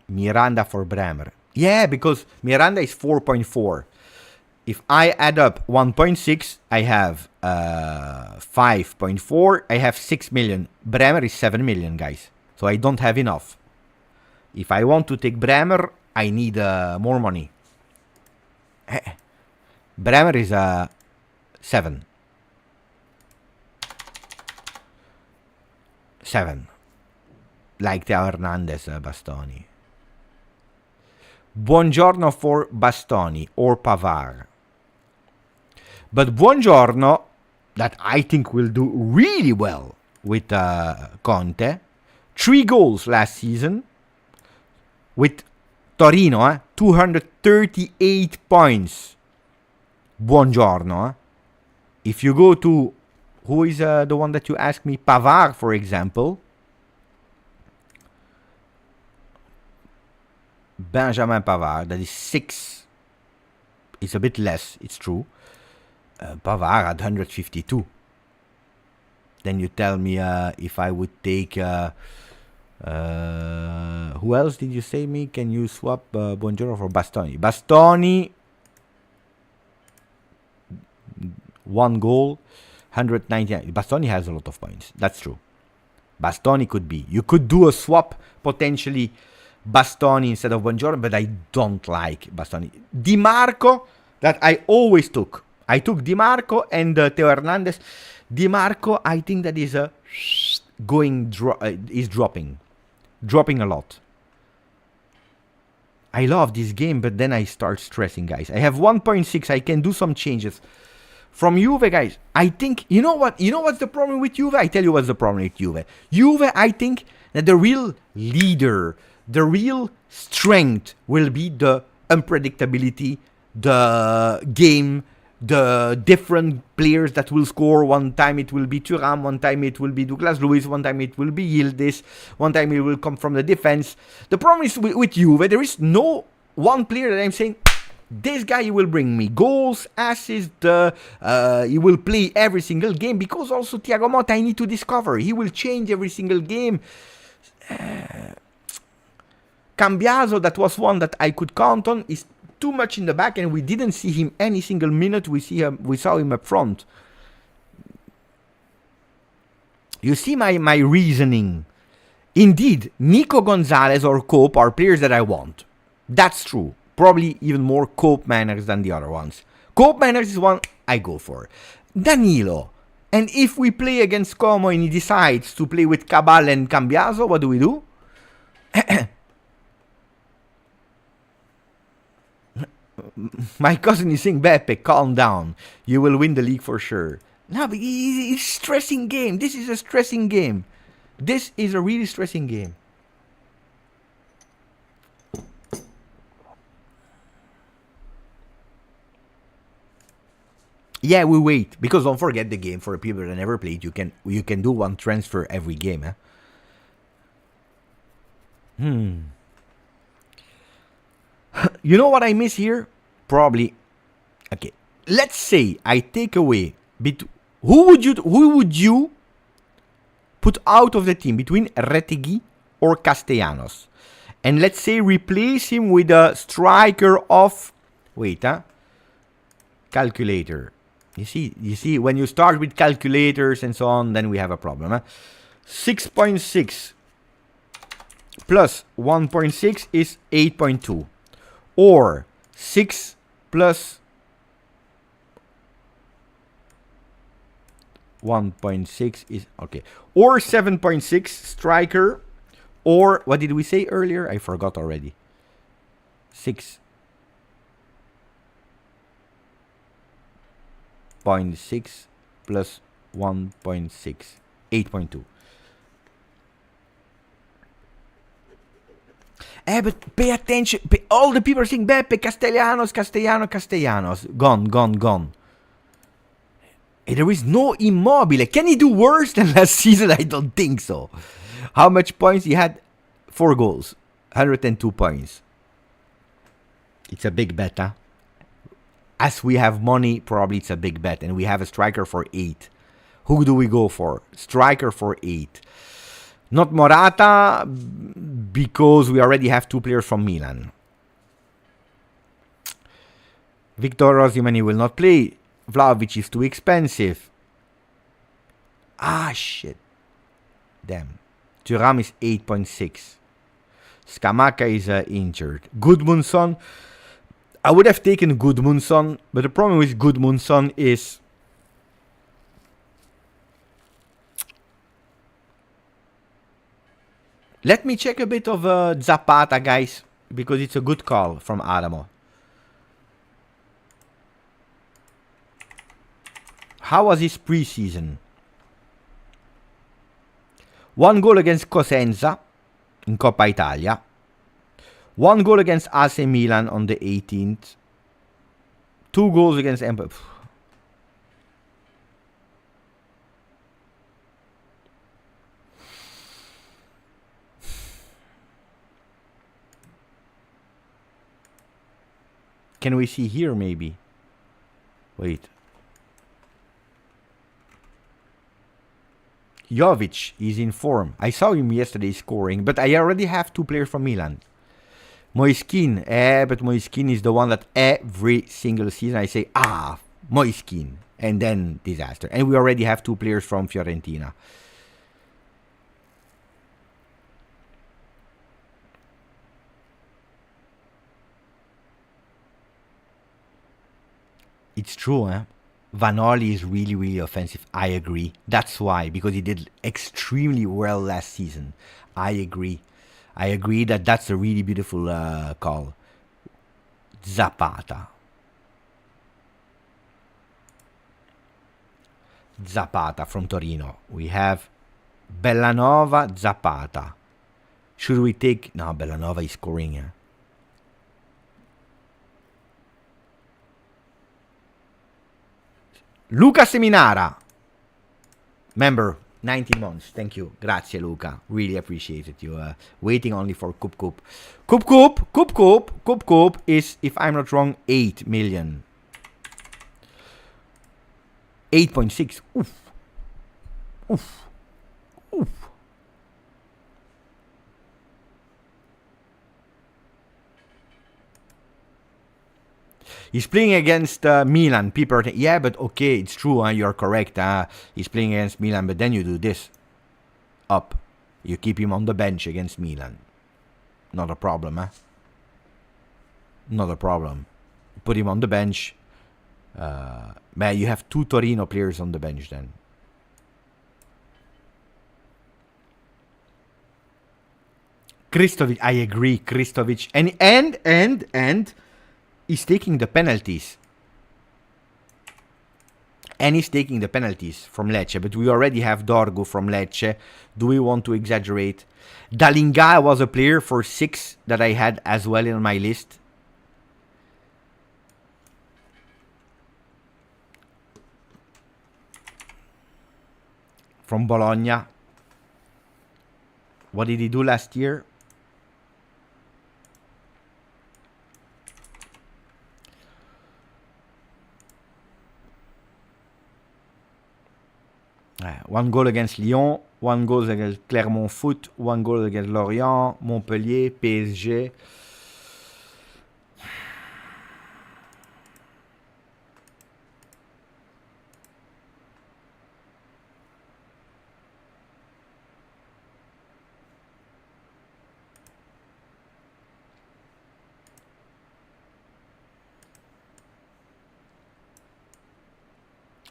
Miranda for Bremer. Yeah, because Miranda is 4.4. If I add up 1.6, I have 5.4. I have 6 million. Bremer is 7 million, guys. So I don't have enough. If I want to take Bremer, I need more money. Bremer is 7. 7. Like Teo Hernandez, Bastoni. Buongiorno for Bastoni or Pavard. But Buongiorno, that I think will do really well with Conte. 3 goals last season with Torino, 238 points. Buongiorno. If you go to, who is the one that you asked me? Pavard, for example. Benjamin Pavard, that is 6. It's a bit less, it's true. Pavard at 152. Then you tell me if I would take... who else did you say me? Can you swap Buongiorno for Bastoni? Bastoni, 1 goal, 199. Bastoni has a lot of points. That's true. Bastoni could be. You could do a swap, potentially, Bastoni instead of Buongiorno, but I don't like Bastoni. Di Marco, that I always took. I took Di Marco and Teo Hernandez. Di Marco, I think that is dropping a lot. I love this game, but then I start stressing, guys. I have 1.6. I can do some changes. From Juve, guys, I think, you know what? You know what's the problem with Juve? I tell you what's the problem with Juve. Juve, I think that the real leader, the real strength will be the unpredictability, the game, the different players that will score. One time it will be Thuram, one time it will be Douglas Luiz, one time it will be Yildiz, one time it will come from the defense. The problem is with Juve, there is no one player that I'm saying, this guy will bring me goals, assists, he will play every single game, because also Thiago Motta I need to discover. He will change every single game. Cambiaso, that was one that I could count on, is too much in the back, and we didn't see him any single minute. We saw him up front. You see my reasoning. Indeed, Nico Gonzalez or Cope are players that I want. That's true. Probably even more Cope manners than the other ones. Cope manners is one I go for. Danilo. And if we play against Como and he decides to play with Cabal and Cambiaso, what do we do? My cousin is saying, Beppe, calm down. You will win the league for sure. No, but it's a stressing game. This is a stressing game. This is a really stressing game. Yeah, we wait. Because don't forget the game, for people that never played, you can do one transfer every game. You know what I miss here? Probably. Okay. Let's say I take away who would you put out of the team between Retegui or Castellanos? And let's say replace him with a striker of calculator. You see when you start with calculators and so on, then we have a problem. 6.6 plus 1.6 is 8.2. Or 6 plus 1.6 is, okay. Or 7.6 striker. Or, what did we say earlier? I forgot already. 6.6 plus 1.6. 8.2. But pay attention. All the people are saying, Beppe, Castellanos. Gone. There is no Immobile. Can he do worse than last season? I don't think so. How much points he had? 4 goals. 102 points. It's a big bet, huh? As we have money, probably it's a big bet. And we have a striker for 8. Who do we go for? Striker for 8. Not Morata, because we already have 2 players from Milan. Victor Osimhen will not play. Vlahovic is too expensive. Ah, shit. Damn. Thuram is 8.6. Scamacca is injured. Gudmundsson. I would have taken Gudmundsson, but the problem with Gudmundsson is let me check a bit of Zapata, guys, because it's a good call from Adamo. How was his preseason? 1 goal against Cosenza in Coppa Italia. 1 goal against AC Milan on the 18th. 2 goals against Empoli. Can we see here maybe? Wait. Jovic is in form. I saw him yesterday scoring, but I already have 2 players from Milan. Moiskin, but Moiskin is the one that every single season I say, Moiskin, and then disaster. And we already have 2 players from Fiorentina. It's true, eh? Vanoli is really, really offensive. I agree. That's why, because he did extremely well last season. I agree. I agree that that's a really beautiful call. Zapata. Zapata from Torino. We have Bellanova, Zapata. Should we take... No, Bellanova is scoring here. Luca Seminara. Member, 19 months. Thank you. Grazie, Luca. Really appreciate it. You waiting only for Kup Kup. Kup Kup is, if I'm not wrong, 8 million. 8.6. Oof. Oof. Oof. He's playing against Milan. People are yeah, but okay, it's true. You're correct. He's playing against Milan, but then you do this. Up. You keep him on the bench against Milan. Not a problem, Not a problem. Put him on the bench. Man, you have 2 Torino players on the bench then. Kristovic, I agree. Kristovic. And he's taking the penalties. And he's taking the penalties from Lecce. But we already have Dorgu from Lecce. Do we want to exaggerate? Dalinga was a player for 6 that I had as well in my list. From Bologna. What did he do last year? One goal against Lyon, 1 goal against Clermont Foot, 1 goal against Lorient, Montpellier, PSG.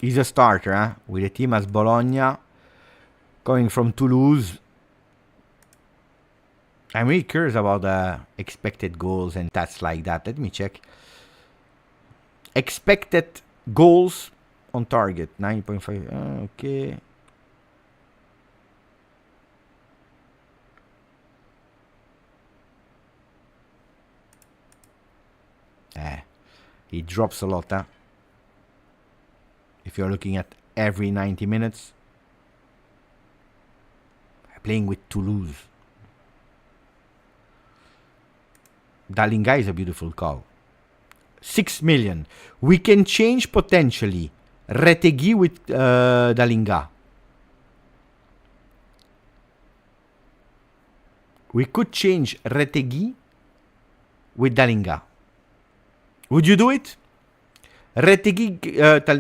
He's a starter, with a team as Bologna, coming from Toulouse. I'm really curious about expected goals and stats like that. Let me check. Expected goals on target, 9.5. Okay. He drops a lot, if you're looking at every 90 minutes. Playing with Toulouse. Dalinga is a beautiful call. 6 million. We can change potentially Retegui with Dalinga. We could change Retegui with Dalinga. Would you do it? Retegui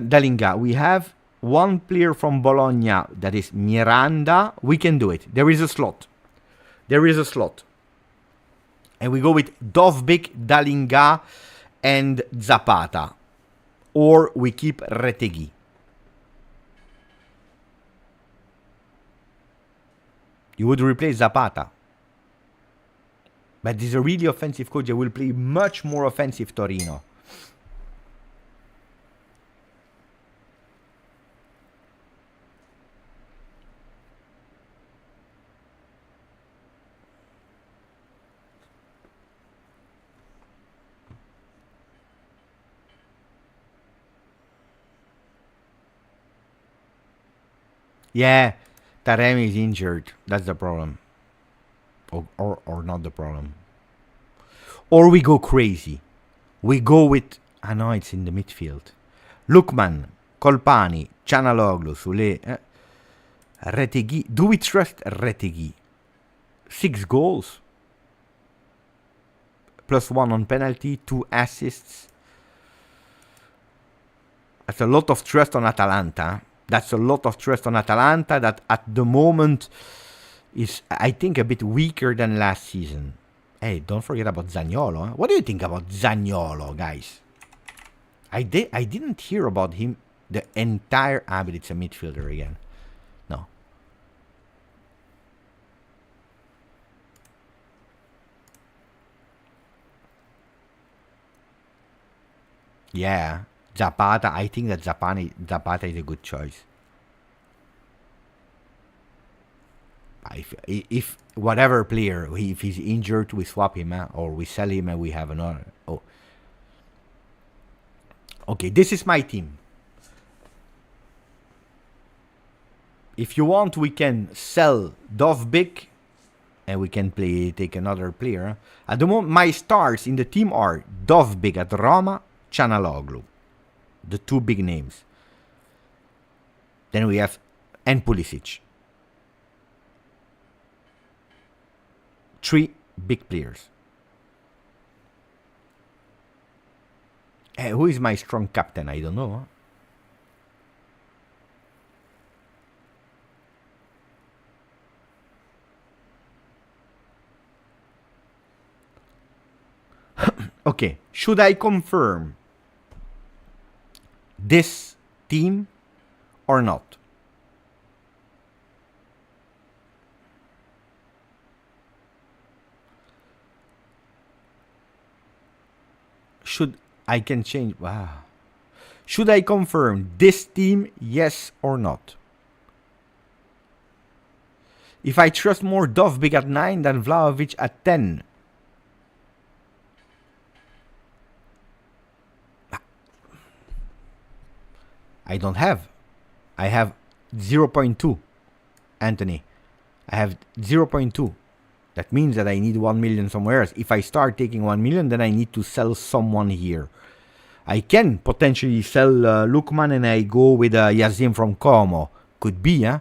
Dalinga. We have one player from Bologna, that is Miranda. We can do it. There is a slot. And we go with Dovbyk, Dalinga, and Zapata. Or we keep Retegui. You would replace Zapata. But this is a really offensive coach. I will play much more offensive Torino. Yeah, Taremi is injured. That's the problem. Or not the problem. Or we go crazy. We go with... I know it's in the midfield. Lukman, Colpani, Canaloglu, Sule, Retegui. Do we trust Retegui? 6 goals. +1 on penalty, 2 assists. That's a lot of trust on Atalanta. That at the moment is, I think, a bit weaker than last season. Hey, don't forget about Zaniolo. Huh? What do you think about Zaniolo, guys? I didn't hear about him the entire... but it's a midfielder again. No. Yeah. Zapata, I think that Zapata is a good choice. If whatever player, if he's injured, we swap him, or we sell him and we have another. Oh. Okay, this is my team. If you want, we can sell Dovbyk and we can take another player. At the moment, my stars in the team are Dovbyk at Roma, Canaloglu. The 2 big names. Then we have Pulisic. 3 big players. Who is my strong captain? I don't know. Okay, should I confirm this team or not? I can change. Wow. Should I confirm this team, yes or not? If I trust more Dovbyk at 9 than Vlahovic at 10. I don't have. I have 0.2. Anthony. I have 0.2. That means that I need 1 million somewhere else. If I start taking 1 million, then I need to sell someone here. I can potentially sell Lukman and I go with Yazim from Como. Could be, huh?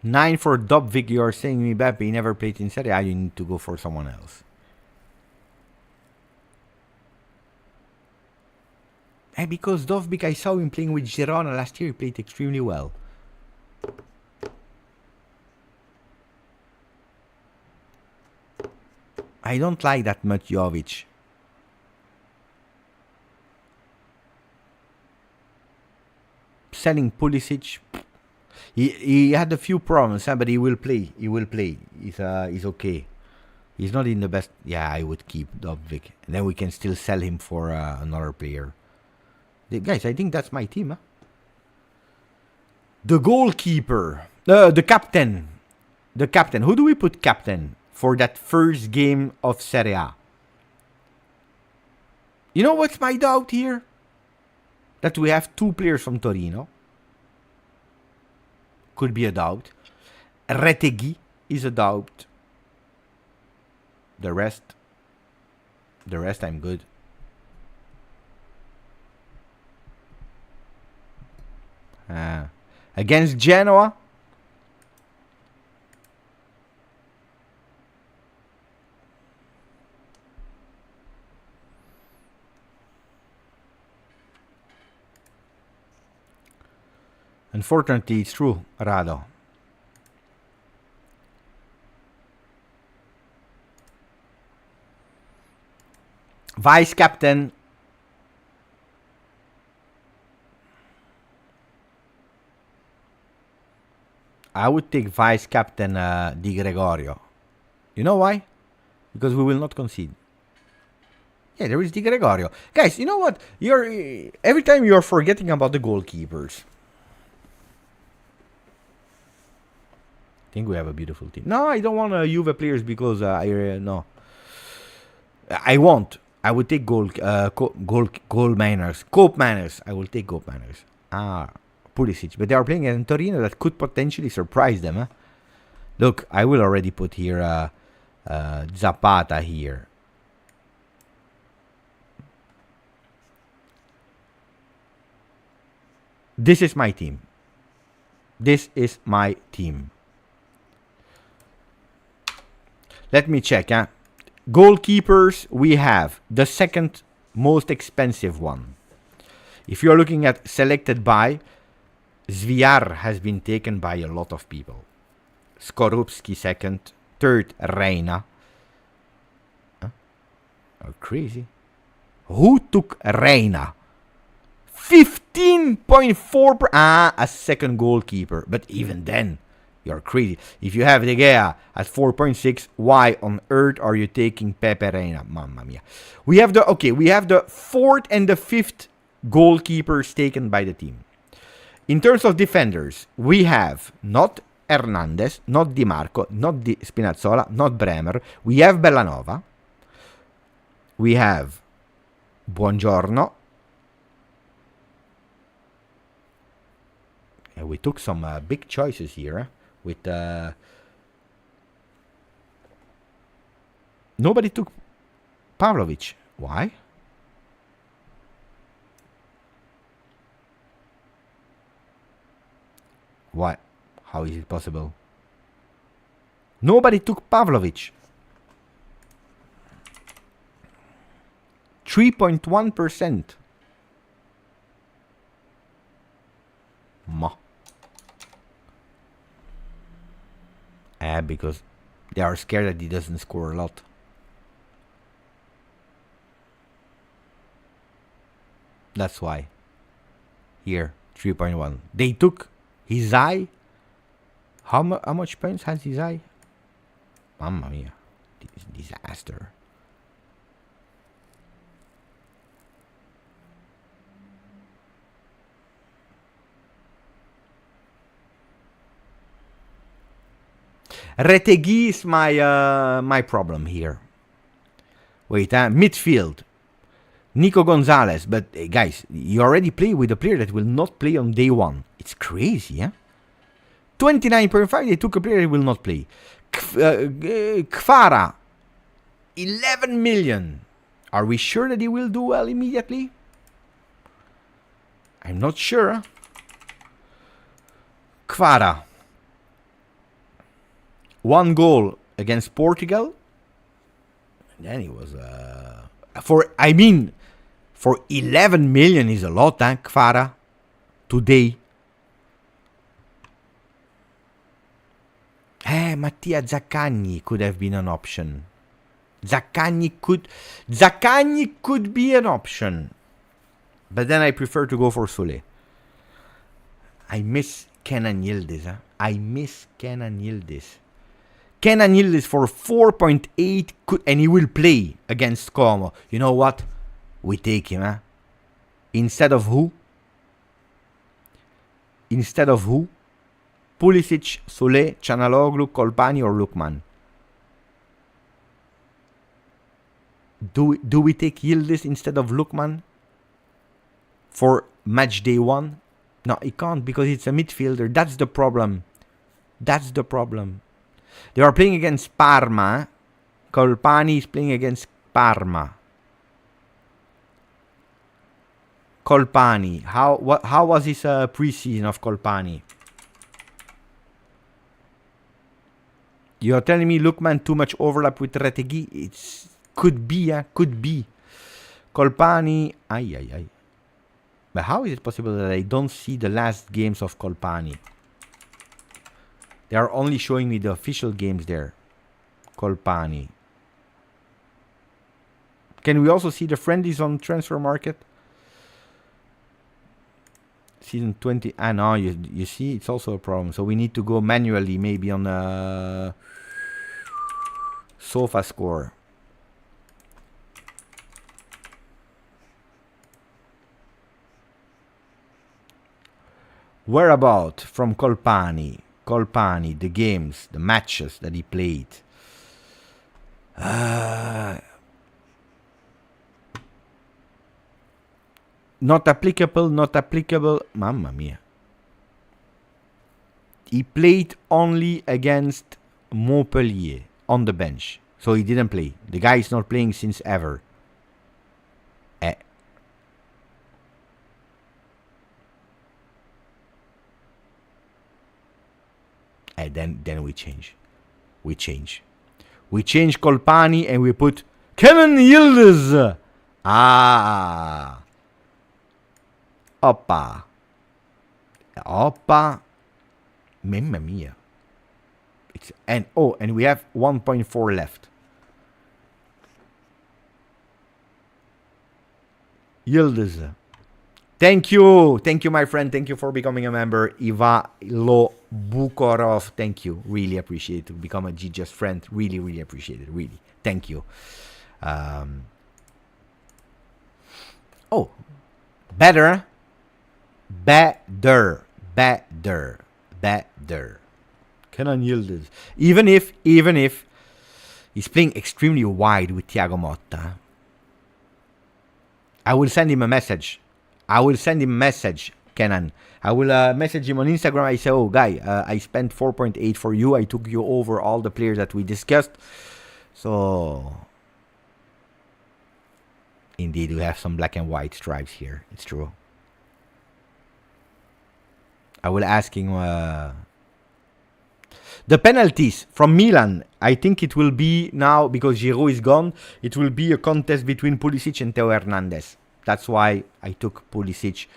Nine for Dovbyk. You are saying Mbappe never played in Serie A. You need to go for someone else. And because Dovbyk, I saw him playing with Girona last year. He played extremely well. I don't like that much Jovic. Selling Pulisic. He had a few problems, but he will play. He's okay. He's not in the best. Yeah, I would keep Dovbyk. And then we can still sell him for another player. Guys, I think that's my team. Huh? The goalkeeper. The captain. The captain. Who do we put captain for that first game of Serie A? You know what's my doubt here? That we have 2 players from Torino. could be a doubt. Retegui is a doubt. The rest I'm good. Against Genoa, unfortunately, it's true, Rado. Vice captain. I would take vice captain Di Gregorio. You know why? Because we will not concede. Yeah, there is Di Gregorio. Guys, you know what? Every time you're forgetting about the goalkeepers. I think we have a beautiful team. No, I don't want Juve players because no. I won't. I would take goal manners. Cope manners. I will take goal manners. Pulisic. But they are playing in Torino that could potentially surprise them. Huh? Look, I will already put here Zapata here. This is my team. This is my team. Let me check. Goalkeepers, we have the second most expensive one. If you're looking at selected by, Zviar has been taken by a lot of people. Skorupski second, third Reina. Oh, crazy. Who took Reina? 15.4 a second goalkeeper. But even then, you're crazy. If you have De Gea at 4.6, why on earth are you taking Pepe Reina? Mamma mia. We have the fourth and the fifth goalkeepers taken by the team. In terms of defenders, we have not Hernandez, not Di Marco, not Di Spinazzola, not Bremer. We have Bellanova. We have Buongiorno. And we took some big choices here. With nobody took Pavlovic. Why? What? How is it possible? Nobody took Pavlovic. 3.1%. Because they are scared that he doesn't score a lot. That's why. Here, 3.1. They took his eye. How much points has his eye? Mamma mia. Disaster. Retegui is my problem here. Wait, midfield. Nico Gonzalez. But guys, you already play with a player that will not play on day one. It's crazy, eh? 29.5, they took a player that will not play. Kvara. 11 million. Are we sure that he will do well immediately? I'm not sure. Kvara. 1 goal against Portugal. And then he was for 11 million is a lot, Kvara. Today. Mattia Zaccagni could have been an option. Zaccagni could be an option. But then I prefer to go for Sule. I miss Kenan Yildiz. Kenan Yildiz for 4.8 and he will play against Como. You know what? We take him, Instead of who? Pulisic, Sule, Canaloglu, Kolpani or Lukman? Do we take Yildiz instead of Lukman for match day 1? No, he can't because it's a midfielder. That's the problem. That's the problem. They are playing against Parma. Colpani is playing against Parma. Colpani. How was his preseason of Colpani? You're telling me Lookman too much overlap with Retegui? It's could be, could be. Colpani. Ay. But how is it possible that I don't see the last games of Colpani? They are only showing me the official games there. Colpani. Can we also see the friendlies on transfer market? Season 20. Ah, no, you see, it's also a problem. So we need to go manually, maybe on the Sofa score. Whereabout from Colpani? Colpani, the games, the matches that he played. Not applicable, not applicable. Mamma mia. He played only against Montpellier on the bench. So he didn't play. The guy is not playing since ever. Then we change. We change Colpani and we put Kevin Yildiz. Ah. Oppa. Mamma mia. And we have 1.4 left. Yildiz. Thank you, my friend. Thank you for becoming a member. Ivalo Bukorov. Thank you. Really appreciate it. To become a GJust friend. Really, really appreciate it. Really. Thank you. Better. Kenan Yildiz. Even if he's playing extremely wide with Thiago Motta, I will send him a message. Kenan. I will message him on Instagram. I say, guy, I spent 4.8 for you. I took you over all the players that we discussed. So, indeed, we have some black and white stripes here. It's true. I will ask him the penalties from Milan. I think it will be now, because Giroud is gone, it will be a contest between Pulisic and Theo Hernandez. That's why I took Pulisic.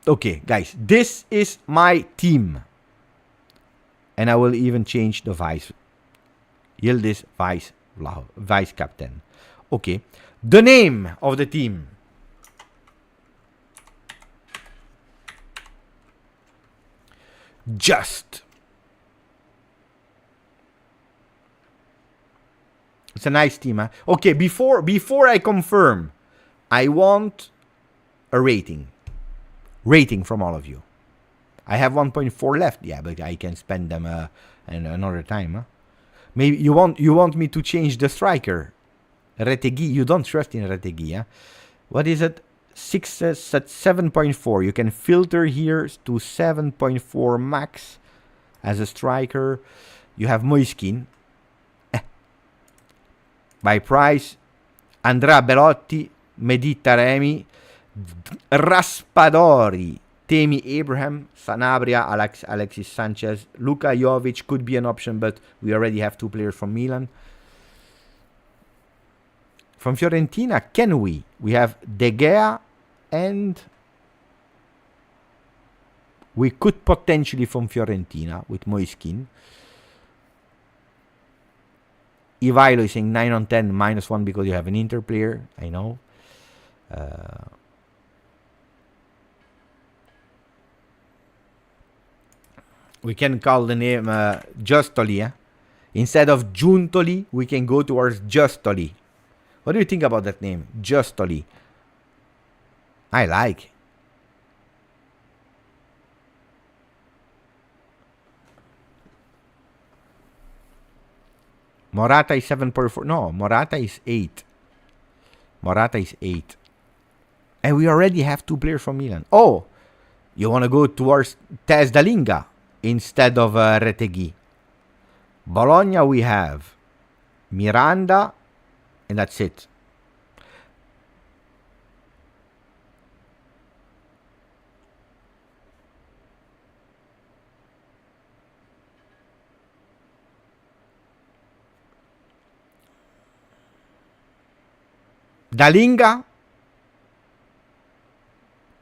Okay, guys, this is my team. And I will even change the vice. Yildiz, vice captain. Okay, the name of the team. Just. It's a nice team, huh? Okay, before I confirm, I want a rating. Rating from all of you. I have 1.4 left. Yeah, but I can spend them another time, huh? Maybe you want me to change the striker. Retegui. You don't trust in Retegui, huh? What is it? 7.4. You can filter here to 7.4 max as a striker. You have Moiskin. By price, Andrea Belotti, Mehdi Taremi, Raspadori, Temi Abraham, Sanabria, Alexis Sanchez, Luka Jovic could be an option, but we already have two players from Milan. From Fiorentina, can we? We have De Gea and we could potentially from Fiorentina with Moiskin. Ivailo is saying 9 on 10, -1 because you have an Inter player. I know. We can call the name Giustoli. Instead of Giuntoli, we can go towards Giustoli. What do you think about that name? Giustoli. I like. Morata is 7.4. No, Morata is 8. Morata is 8. And we already have 2 players from Milan. Oh, you want to go towards Tess Dalinga instead of Retegui. Bologna we have Miranda, and that's it. Dalinga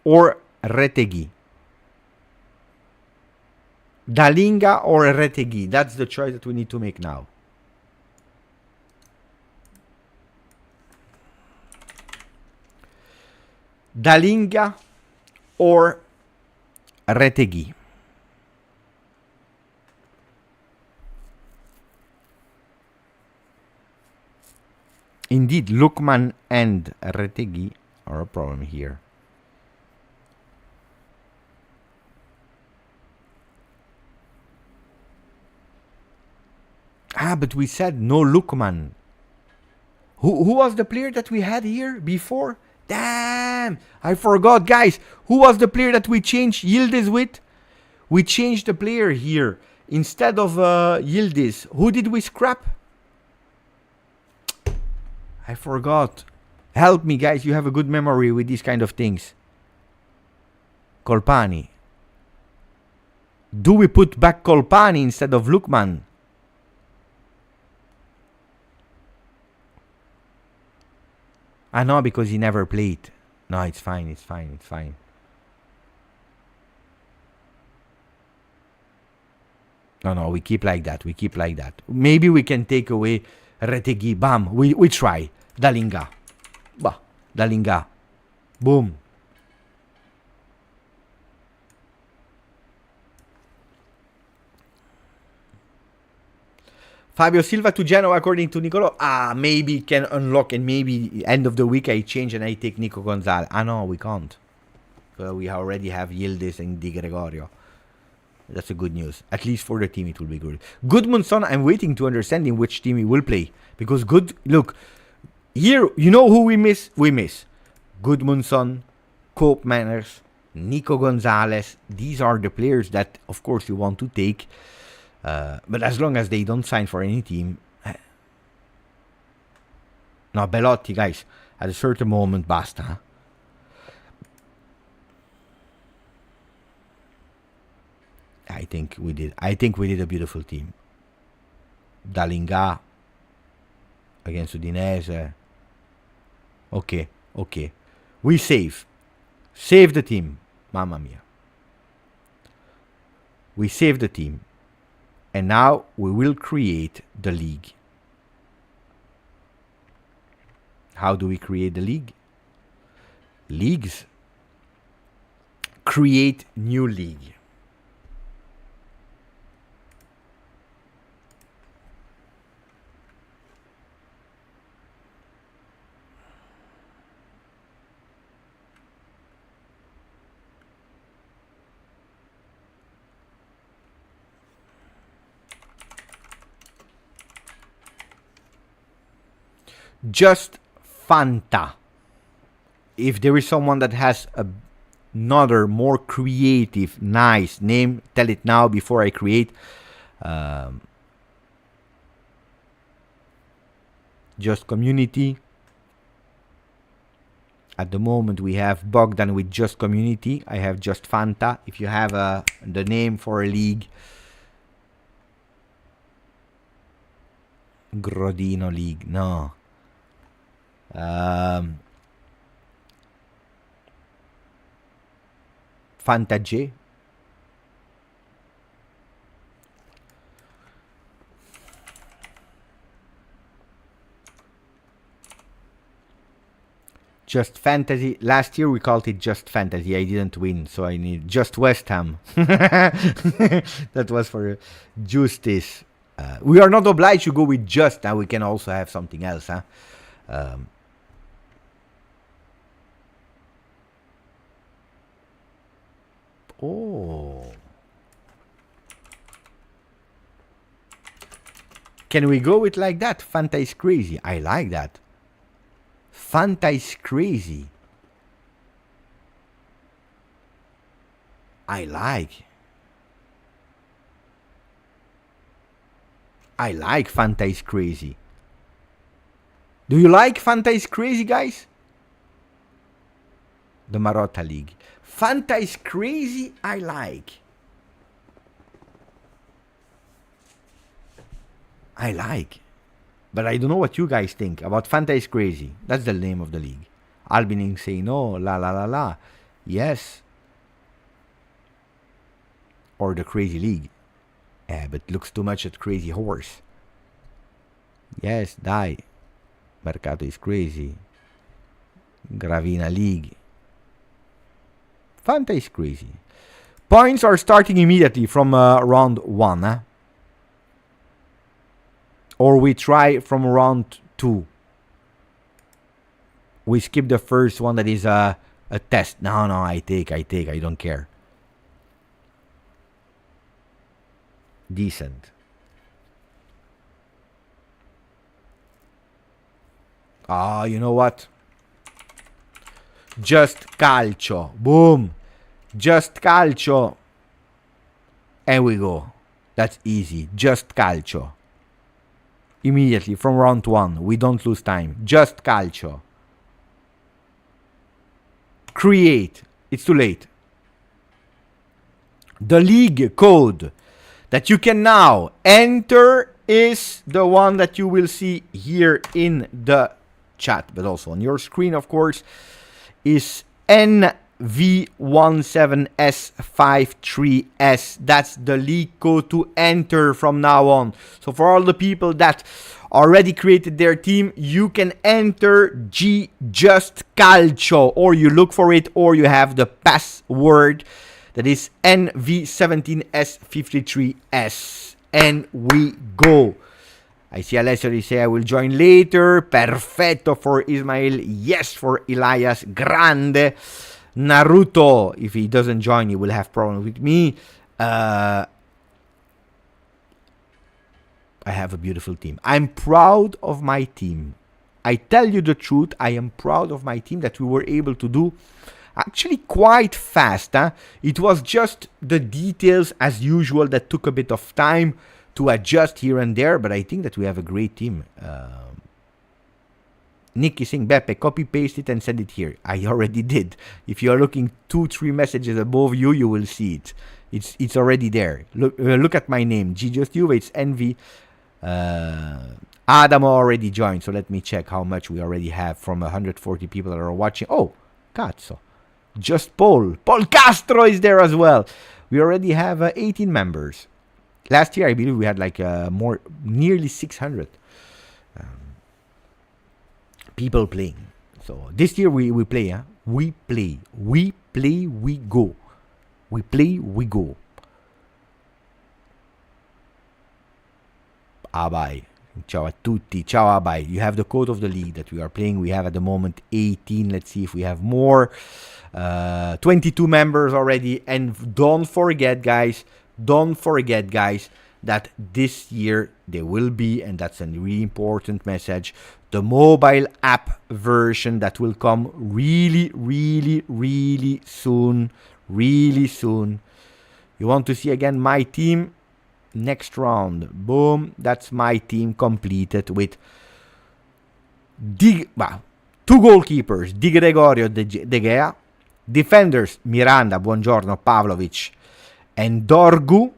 or Retegui. Dalinga or Retegui. That's the choice that we need to make now. Dalinga or Retegui. Indeed, Lukman and Retegui are a problem here. But we said no Lukman. Who was the player that we had here before? Damn, I forgot, guys. Who was the player that we changed Yildiz with? We changed the player here. Instead of Yildiz, who did we scrap? I forgot. Help me, guys. You have a good memory with these kind of things. Colpani. Do we put back Colpani instead of Lukman? Ah, no, because he never played. No, it's fine, it's fine, it's fine. No, we keep like that, we keep like that. Maybe we can take away Retegui. Bam, we try. Dalinga. Bah, Dalinga. Boom. Fabio Silva to Genoa according to Nicolo. Maybe can unlock, and maybe end of the week I change and I take Nico Gonzalez. No, we can't. We already have Yildiz and Di Gregorio. That's a good news. At least for the team it will be good. Gudmundsson, I'm waiting to understand in which team he will play. Because look, here, you know who we miss? We miss Gudmundsson, Cope Manners, Nico Gonzalez. These are the players that, of course, you want to take. But as long as they don't sign for any team. No, Belotti, guys. At a certain moment, basta. I think we did a beautiful team. Dalinga against Udinese. Okay. We save the team. Mamma mia. We save the team. And now we will create the league. How do we create the league? Leagues. Create new league. Just Fanta. If there is someone that has another more creative, nice name, tell it now before I create. Just Community. At the moment we have Bogdan with Just Community. I have Just Fanta. If you have the name for a league. Grodino League. No. Fantaje. Just Fantasy. Last year we called it Just Fantasy. I didn't win, so I need Just West Ham. That was for Justice. We are not obliged to go with Just. Now we can also have something else, huh? Can we go with like that? Fanta is crazy. I like that. Fanta is crazy. I like. Fanta is crazy. Do you like Fanta is crazy, guys? The Marotta League. Fanta is crazy, I like. But I don't know what you guys think about Fanta is crazy. That's the name of the league. Albin say no, la la la la. Yes. Or the crazy league. Yeah, but looks too much at crazy horse. Yes, dai. Mercato is crazy. Gravina League. Fanta is crazy. Points are starting immediately from round 1. Or we try from round 2. We skip the first one that is a test. No, I take. I don't care. Decent. You know what? Just calcio. Boom. Just calcio. And we go. That's easy. Just calcio. Immediately from round 1. We don't lose time. Just calcio. Create. It's too late. The league code that you can now enter is the one that you will see here in the chat, but also on your screen, of course, is NV17S53S. That's the league code to enter from now on. So for all the people that already created their team, you can enter GJustjuve, or you look for it, or you have the password that is NV17S53S. And we go. I see Alessio say I will join later. Perfetto for Ismail. Yes for Elias. Grande. Naruto. If he doesn't join, he will have problems with me. I have a beautiful team. I'm proud of my team. I tell you the truth. I am proud of my team that we were able to do actually quite fast. It was just the details as usual that took a bit of time to adjust here and there, but I think that we have a great team. Nick is saying, Beppe, copy paste it and send it here. I already did. If you are looking 2-3 messages above you, you will see it. It's already there. Look at my name, GJustjuve. It's NV. Adam already joined, so let me check how much we already have from 140 people that are watching. Oh, cazzo. Just Paul Castro is there as well. We already have 18 members. Last year, I believe we had like nearly 600 people playing. So this year we play. We play, we go. We play, we go. Abai. Ciao a tutti. Ciao Abai. You have the code of the league that we are playing. We have at the moment 18. Let's see if we have more. 22 members already. And don't forget, guys, that this year there will be, and that's a really important message, the mobile app version that will come really soon. You want to see again my team? Next round. Boom. That's my team completed with 2 goalkeepers, Di Gregorio, De Gea. Defenders, Miranda, Buongiorno, Pavlovic, and Dorgu,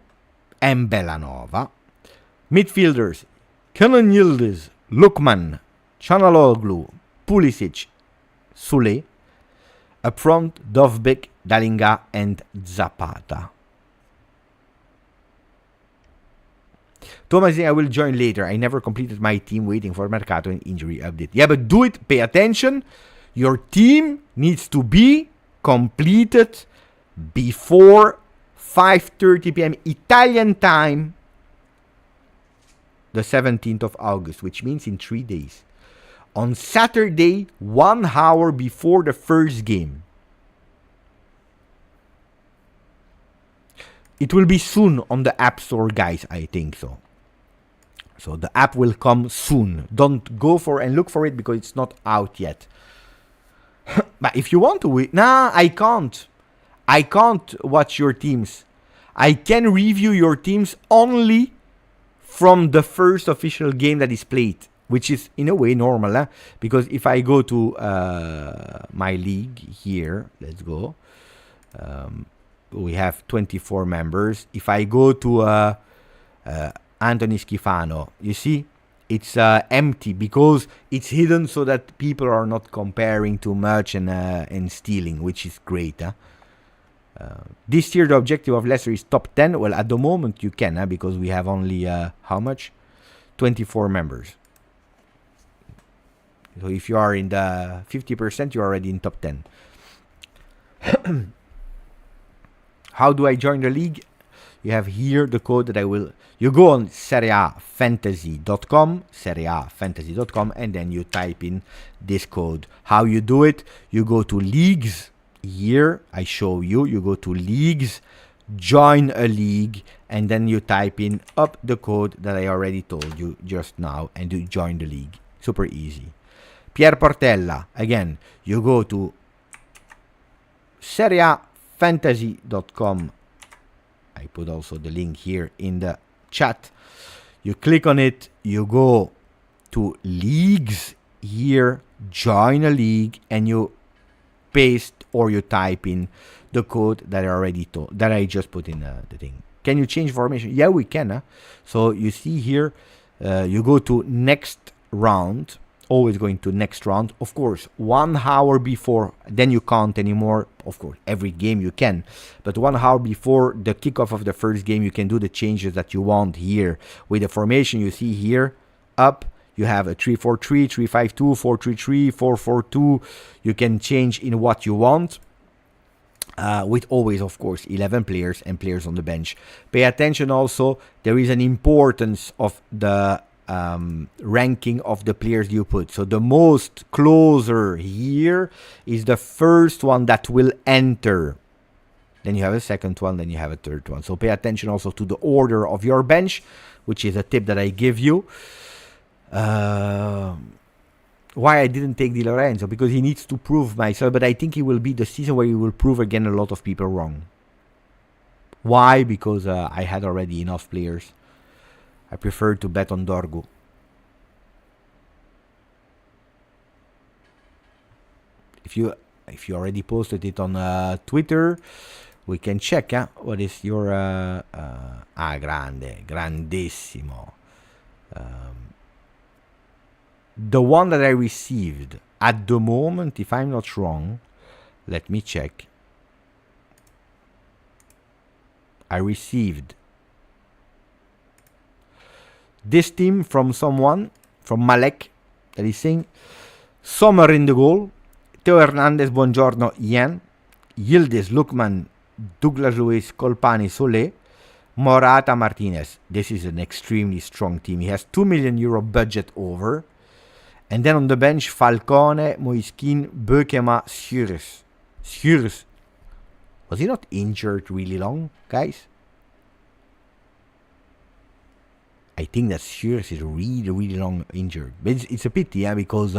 and Bellanova. Midfielders, Kenan Yildiz, Lukman, Chanaloglu, Pulisic, Sule. Up front, Dovbek, Dalinga, and Zapata. Thomas saying I will join later. I never completed my team, waiting for Mercato and injury update. Yeah, but do it. Pay attention. Your team needs to be completed before 5:30 p.m. Italian time, the 17th of August, which means in 3 days. On Saturday, 1 hour before the first game. It will be soon on the App Store, guys, I think so. So the app will come soon. Don't go for and look for it because it's not out yet. But if you want to win, nah, I can't. I can't watch your teams. I can review your teams only from the first official game that is played, which is in a way normal, because if I go to my league here, let's go. We have 24 members. If I go to Anthony Schifano, you see, it's empty because it's hidden so that people are not comparing too much and stealing, which is great. This year, the objective of Leicester is top 10. Well, at the moment, you can, because we have only, how much? 24 members. So if you are in the 50%, you're already in top 10. How do I join the league? You have here the code that I will... You go on serieafantasy.com, and then you type in this code. How you do it? You go to leagues. Here, I show you. You go to leagues, join a league, and then you type in up the code that I already told you just now, and you join the league. Super easy. Pier Portella. Again, you go to serieafantasy.com. I put also the link here in the chat. You click on it, you go to leagues here, join a league, and you paste or you type in the code that I just put in the thing. Can you change formation? Yeah, we can. So you see here, you go to next round. Always going to next round. Of course, 1 hour before, then you can't anymore. Of course, every game you can. But 1 hour before the kickoff of the first game, you can do the changes that you want here. With the formation you see here, up, you have a 3-4-3, 3-5-2, 4-3-3, 4-4-2. You can change in what you want. With always, of course, 11 players and players on the bench. Pay attention also, there is an importance of the ranking of the players you put. So the most closer here is the first one that will enter. Then you have a second one, then you have a third one. So pay attention also to the order of your bench, which is a tip that I give you. Why I didn't take Di Lorenzo? Because he needs to prove myself, but I think it will be the season where he will prove again a lot of people wrong. Why? Because I had already enough players. I prefer to bet on Dorgu. If you already posted it on Twitter, we can check. What is your grandissimo. The one that I received at the moment, if I'm not wrong, let me check. I received this team from someone, from Malek, that is saying Sommer in the goal, Teo Hernandez, Buongiorno, Ian, Yildiz, Lukman, Douglas Luiz, Colpani, Solé, Morata, Martinez. This is an extremely strong team. He has €2 million budget over. And then on the bench, Falcone, Moiskin, Beukema, Schuurs. Schuurs. Was he not injured really long, guys? I think that Schuurs is really, really long injured. But it's a pity, because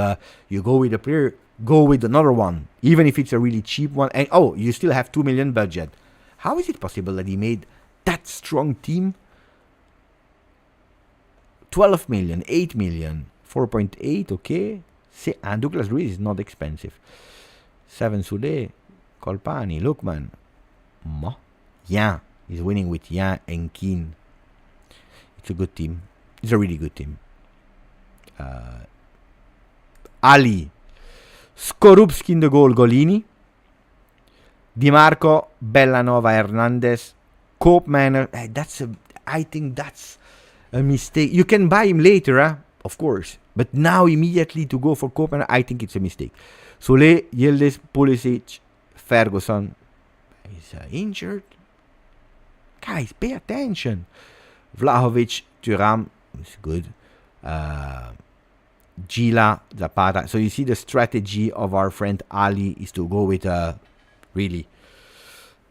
you go with a player, go with another one, even if it's a really cheap one. And you still have 2 million budget. How is it possible that he made that strong team? 12 million, 8 million, 4.8, okay. And Douglas Luiz is not expensive. 7 Soulé, Colpani, Lukman. Yan is winning with Yan and Keane. It's a good team. It's a really good team. Ali. Skorupski in the goal, Golini. Di Marco, Bellanova, Hernandez. Koopman. I think that's a mistake. You can buy him later, of course. But now immediately to go for Koopman, I think it's a mistake. Solé, Yildiz, Pulisic, Ferguson. He's injured. Guys, pay attention. Vlahovic, Thuram is good. Gila, Zapata. So you see the strategy of our friend Ali is to go with really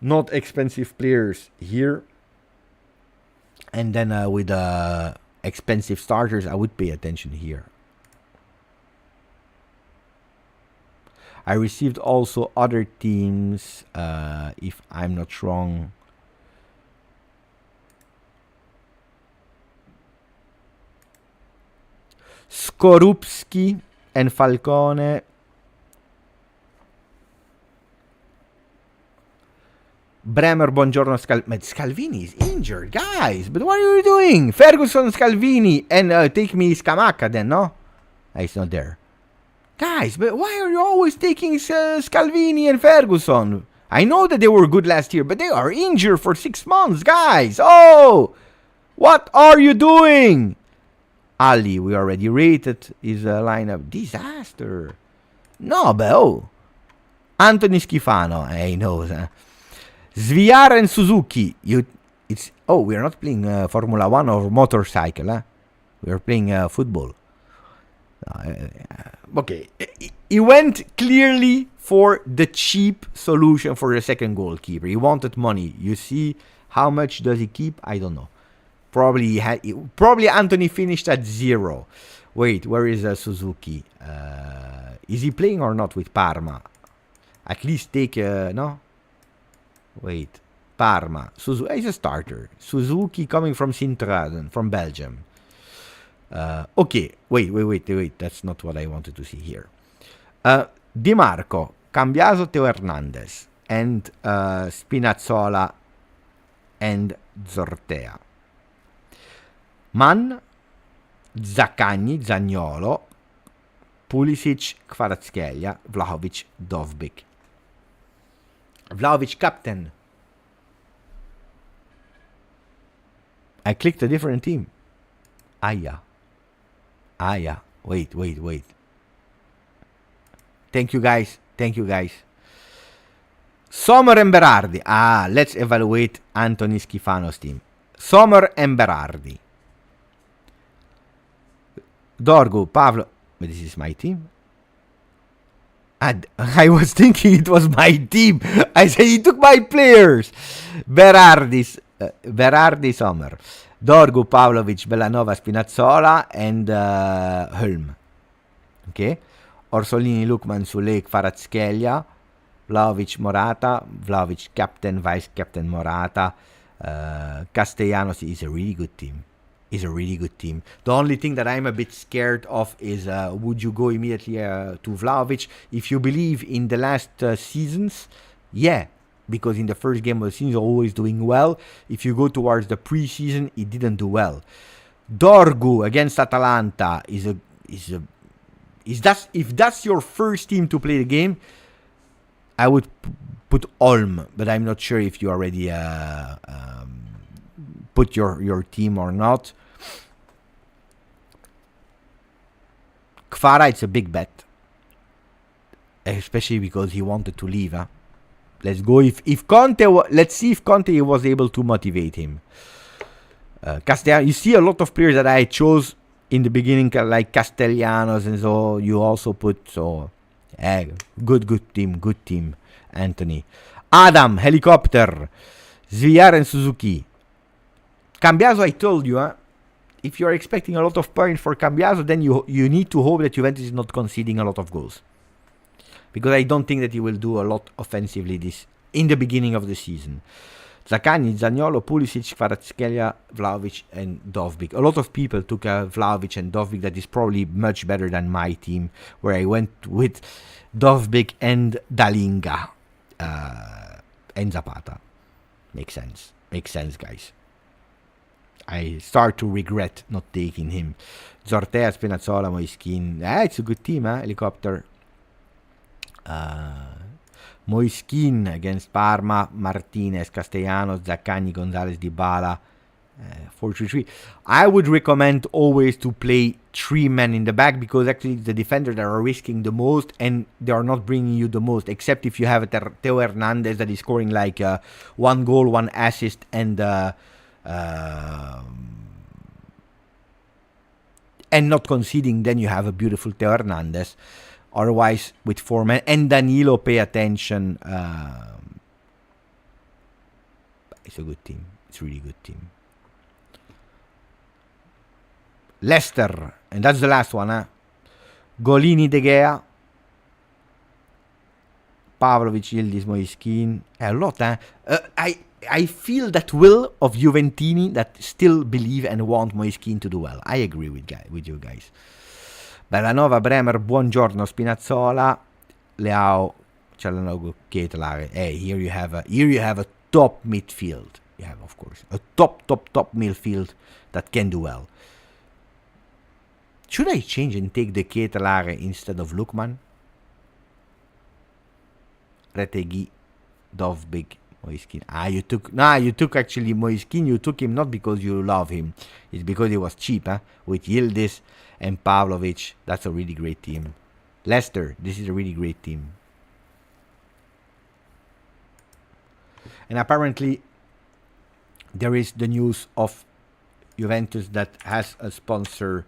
not expensive players here. And then with expensive starters, I would pay attention here. I received also other teams, if I'm not wrong. Skorupski and Falcone. Bremer, Buongiorno, Scalvini is injured, guys. But what are you doing? Ferguson, Scalvini, and take me Scamacca then, no? He's not there. Guys, but why are you always taking Scalvini and Ferguson? I know that they were good last year, but they are injured for 6 months, guys. Oh, what are you doing? Ali, we already rated his lineup. Disaster. No, but oh. Anthony Schifano, he knows. Sviara and Suzuki. We are not playing Formula 1 or motorcycle. Huh? We are playing football. Okay. He went clearly for the cheap solution for the second goalkeeper. He wanted money. You see how much does he keep? I don't know. Probably Anthony finished at 0. Wait, where is Suzuki? Is he playing or not with Parma? At least take no. Wait, Parma. Suzuki is a starter. Suzuki coming from Sint-Truiden, from Belgium. Okay, wait. That's not what I wanted to see here. Di Marco, Cambiaso, Teo Hernandez, and Spinazzola and Zortea. Man, Zaccagni, Zaniolo, Pulisic, Kvaratskhelia, Vlahovic, Dovbyk. Vlahovic captain. I clicked a different team. Aya. Wait. Thank you guys. Sommer and Berardi. Let's evaluate Anthony Schifano's team. Sommer and Berardi. Dorgu, Pavlo. But this is my team. I was thinking it was my team. I said he took my players. Berardi, Sommer. Dorgu, Pavlovic, Bellanova, Spinazzola, and Hulm. Okay. Orsolini, Lukman, Sulek, Kvaratskhelia, Vlahovic, Morata. Vlahovic, captain, vice captain, Morata. Castellanos is a really good team. The only thing that I'm a bit scared of is would you go immediately to Vlahovic? If you believe in the last seasons, yeah, because in the first game of the season he's always doing well. If you go towards the preseason, he didn't do well. Dorgu against Atalanta if that's your first team to play the game, I would put Olm, but I'm not sure if you already put your team or not. Kvara, it's a big bet, especially because he wanted to leave. Huh? Let's go. Let's see if Conte was able to motivate him. Castellanos, you see a lot of players that I chose in the beginning, like Castellanos, and so you also put good team. Anthony, Adam, Helicopter, Zviar and Suzuki. Cambiaso, I told you, if you're expecting a lot of points for Cambiaso, then you need to hope that Juventus is not conceding a lot of goals. Because I don't think that he will do a lot offensively this in the beginning of the season. Zaccagni, Zaniolo, Pulisic, Kvaratskhelia, Vlahovic, and Dovbyk. A lot of people took Vlahovic and Dovbyk. That is probably much better than my team, where I went with Dovbyk and Dalinga and Zapata. Makes sense, guys. I start to regret not taking him. Zortea, Spinazzola, Moiskin. It's a good team, Helicopter. Moiskin against Parma, Martinez, Castellanos, Zaccagni, Gonzalez, Dybala, 4-3-3. I would recommend always to play 3 men in the back, because actually the defenders that are risking the most and they are not bringing you the most, except if you have a Teo Hernandez that is scoring like 1 goal, 1 assist, and not conceding. Then you have a beautiful Teo Hernandez. Otherwise, with 4 men and Danilo, pay attention. It's a good team. It's a really good team. Leicester, and that's the last one. Golini, De Gea, Pavlovic, Yildiz, Moiskin. A lot, eh? I feel that will of Juventini that still believe and want Moiskin to do well. I agree with you guys. Bellanova, Bremer, Buongiorno, Spinazzola, Leao, Cialanoglu, Ketelare. Hey, here you have a top midfield. You have, of course, a top midfield that can do well. Should I change and take the Ketelare instead of Lukman? Retegui, Dovbik, Moiskin. You took actually Moiskin. You took him not because you love him. It's because he was cheap, huh? With Yildiz and Pavlovic. That's a really great team. Leicester, this is a really great team. And apparently, there is the news of Juventus that has a sponsor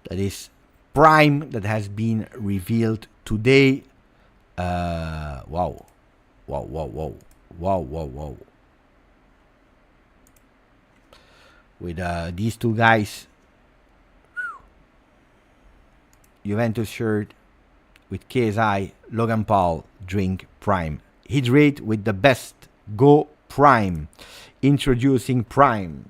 that is Prime that has been revealed today. Wow. With these two guys, Juventus shirt with KSI, Logan Paul, drink Prime. Hydrate with the best. Go Prime. Introducing Prime.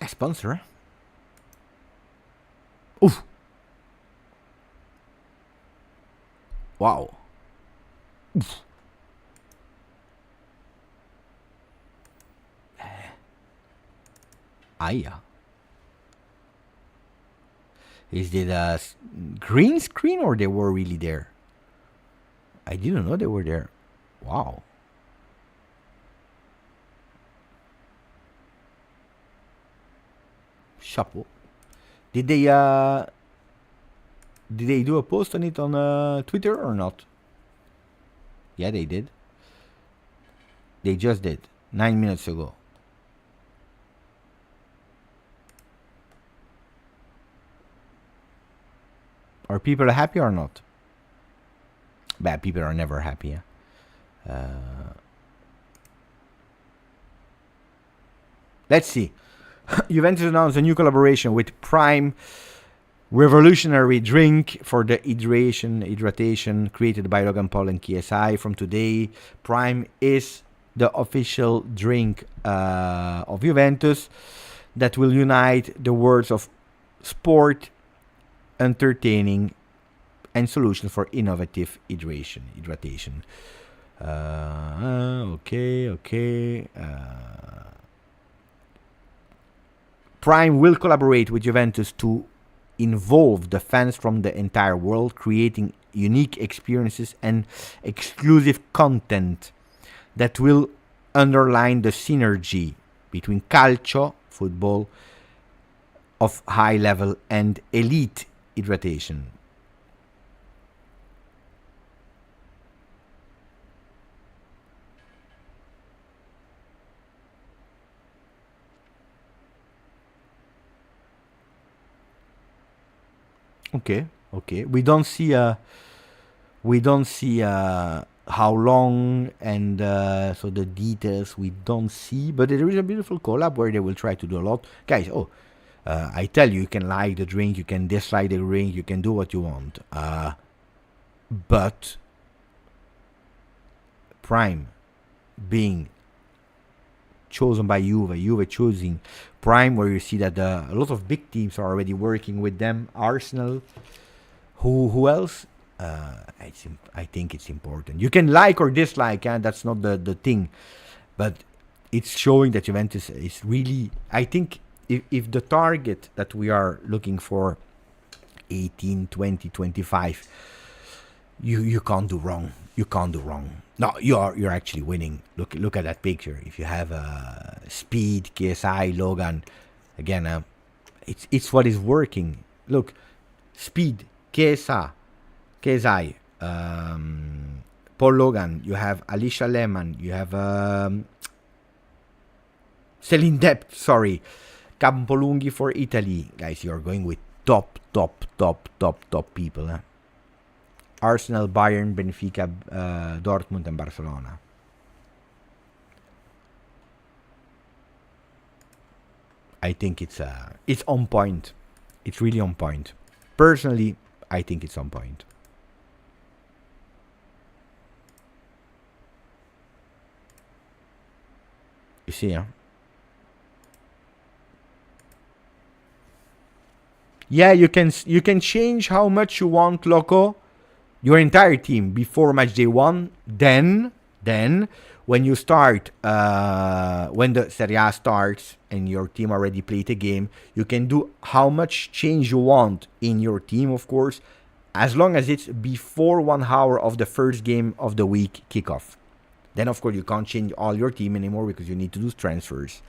A sponsor? Oof. Wow. Oof. Aya. Is it a green screen or they were really there? I didn't know they were there. Wow. Chapeau. Did they do a post on it on Twitter or not? Yeah, they did. They just did 9 minutes ago. Are people happy or not? Bad people are never happy. Let's see. Juventus announced a new collaboration with Prime, revolutionary drink for the hydration created by Logan Paul and KSI. From today, Prime is the official drink of Juventus that will unite the worlds of sport, entertaining, and solution for innovative hydration. Okay. Prime will collaborate with Juventus to involve the fans from the entire world, creating unique experiences and exclusive content that will underline the synergy between calcio, football, of high level, and elite hydration. Okay. We don't see how long and so the details we don't see, but there is a beautiful collab where they will try to do a lot, guys. I tell you, you can like the drink, you can dislike the drink, you can do what you want, but Prime being chosen by Juve choosing Prime, where you see that a lot of big teams are already working with them. Arsenal, who else? I think it's important. You can like or dislike, and that's not the thing, but it's showing that Juventus is really. I think if the target that we are looking for, 18, 20, 25, you can't do wrong. You can't do wrong. No, you're actually winning. Look at that picture. If you have Speed, KSI, Logan, again, it's what is working. Look, Speed, KSI, Paul Logan. You have Alicia Lehmann. You have Celine Dept. Sorry, Campolunghi for Italy, guys. You are going with top people. Huh? Arsenal, Bayern, Benfica, Dortmund, and Barcelona. I think it's on point. It's really on point. Personally, I think it's on point. You see, huh? Yeah, you can change how much you want, Loco, your entire team before match day 1. Then when you start, when the Serie A starts and your team already played a game, you can do how much change you want in your team, of course, as long as it's before 1 hour of the first game of the week kickoff. Then, of course, you can't change all your team anymore because you need to do transfers.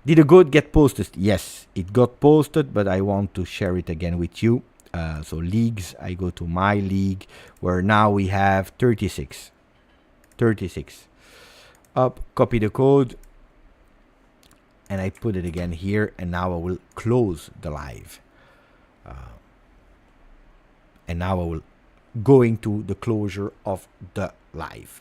Did a good get posted? Yes, it got posted, but I want to share it again with you. So leagues, I go to my league, where now we have 36. 36. Up, copy the code, and I put it again here, and now I will close the live. And now I will go into the closure of the live.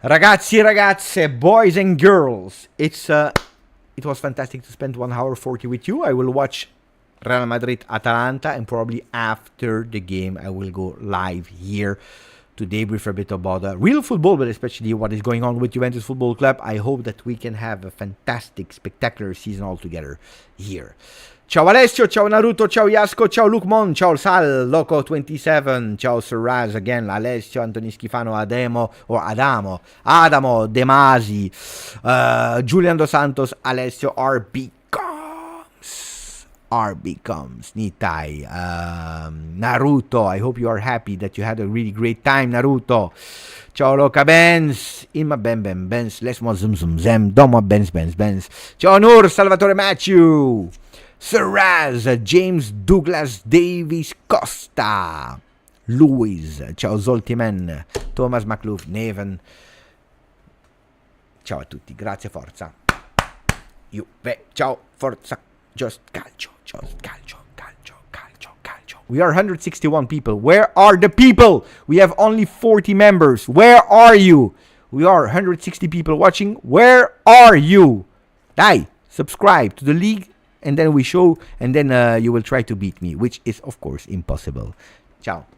Ragazzi e ragazze, boys and girls, it was fantastic to spend 1 hour 40 with you. I will watch Real Madrid Atalanta, and probably after the game I will go live here to debrief a bit about real football, but especially what is going on with Juventus Football Club. I hope that we can have a fantastic, spectacular season all together here. Ciao Alessio, ciao Naruto, ciao Iasko, ciao Lukmon, ciao Sal, Loco27, ciao Surraz again, Alessio, Anthony Schifano, Adamo, De Masi, Julian Dos Santos, Alessio, RB comes, Nitai, Naruto, I hope you are happy that you had a really great time, Naruto. Ciao Loca Benz, Ilma Benz, Lesmo Zem, Domo Benz. Ciao Nur, Salvatore Matthew, Saraz, James Douglas Davis Costa, Luis, ciao Zoltimen, Thomas McLuff, Neven. Ciao a tutti, grazie, forza. Ciao, forza, just calcio. We are 161 people. Where are the people? We have only 40 members. Where are you? We are 160 people watching. Where are you? Dai, subscribe to the league. And then we show, and then you will try to beat me, which is, of course, impossible. Ciao.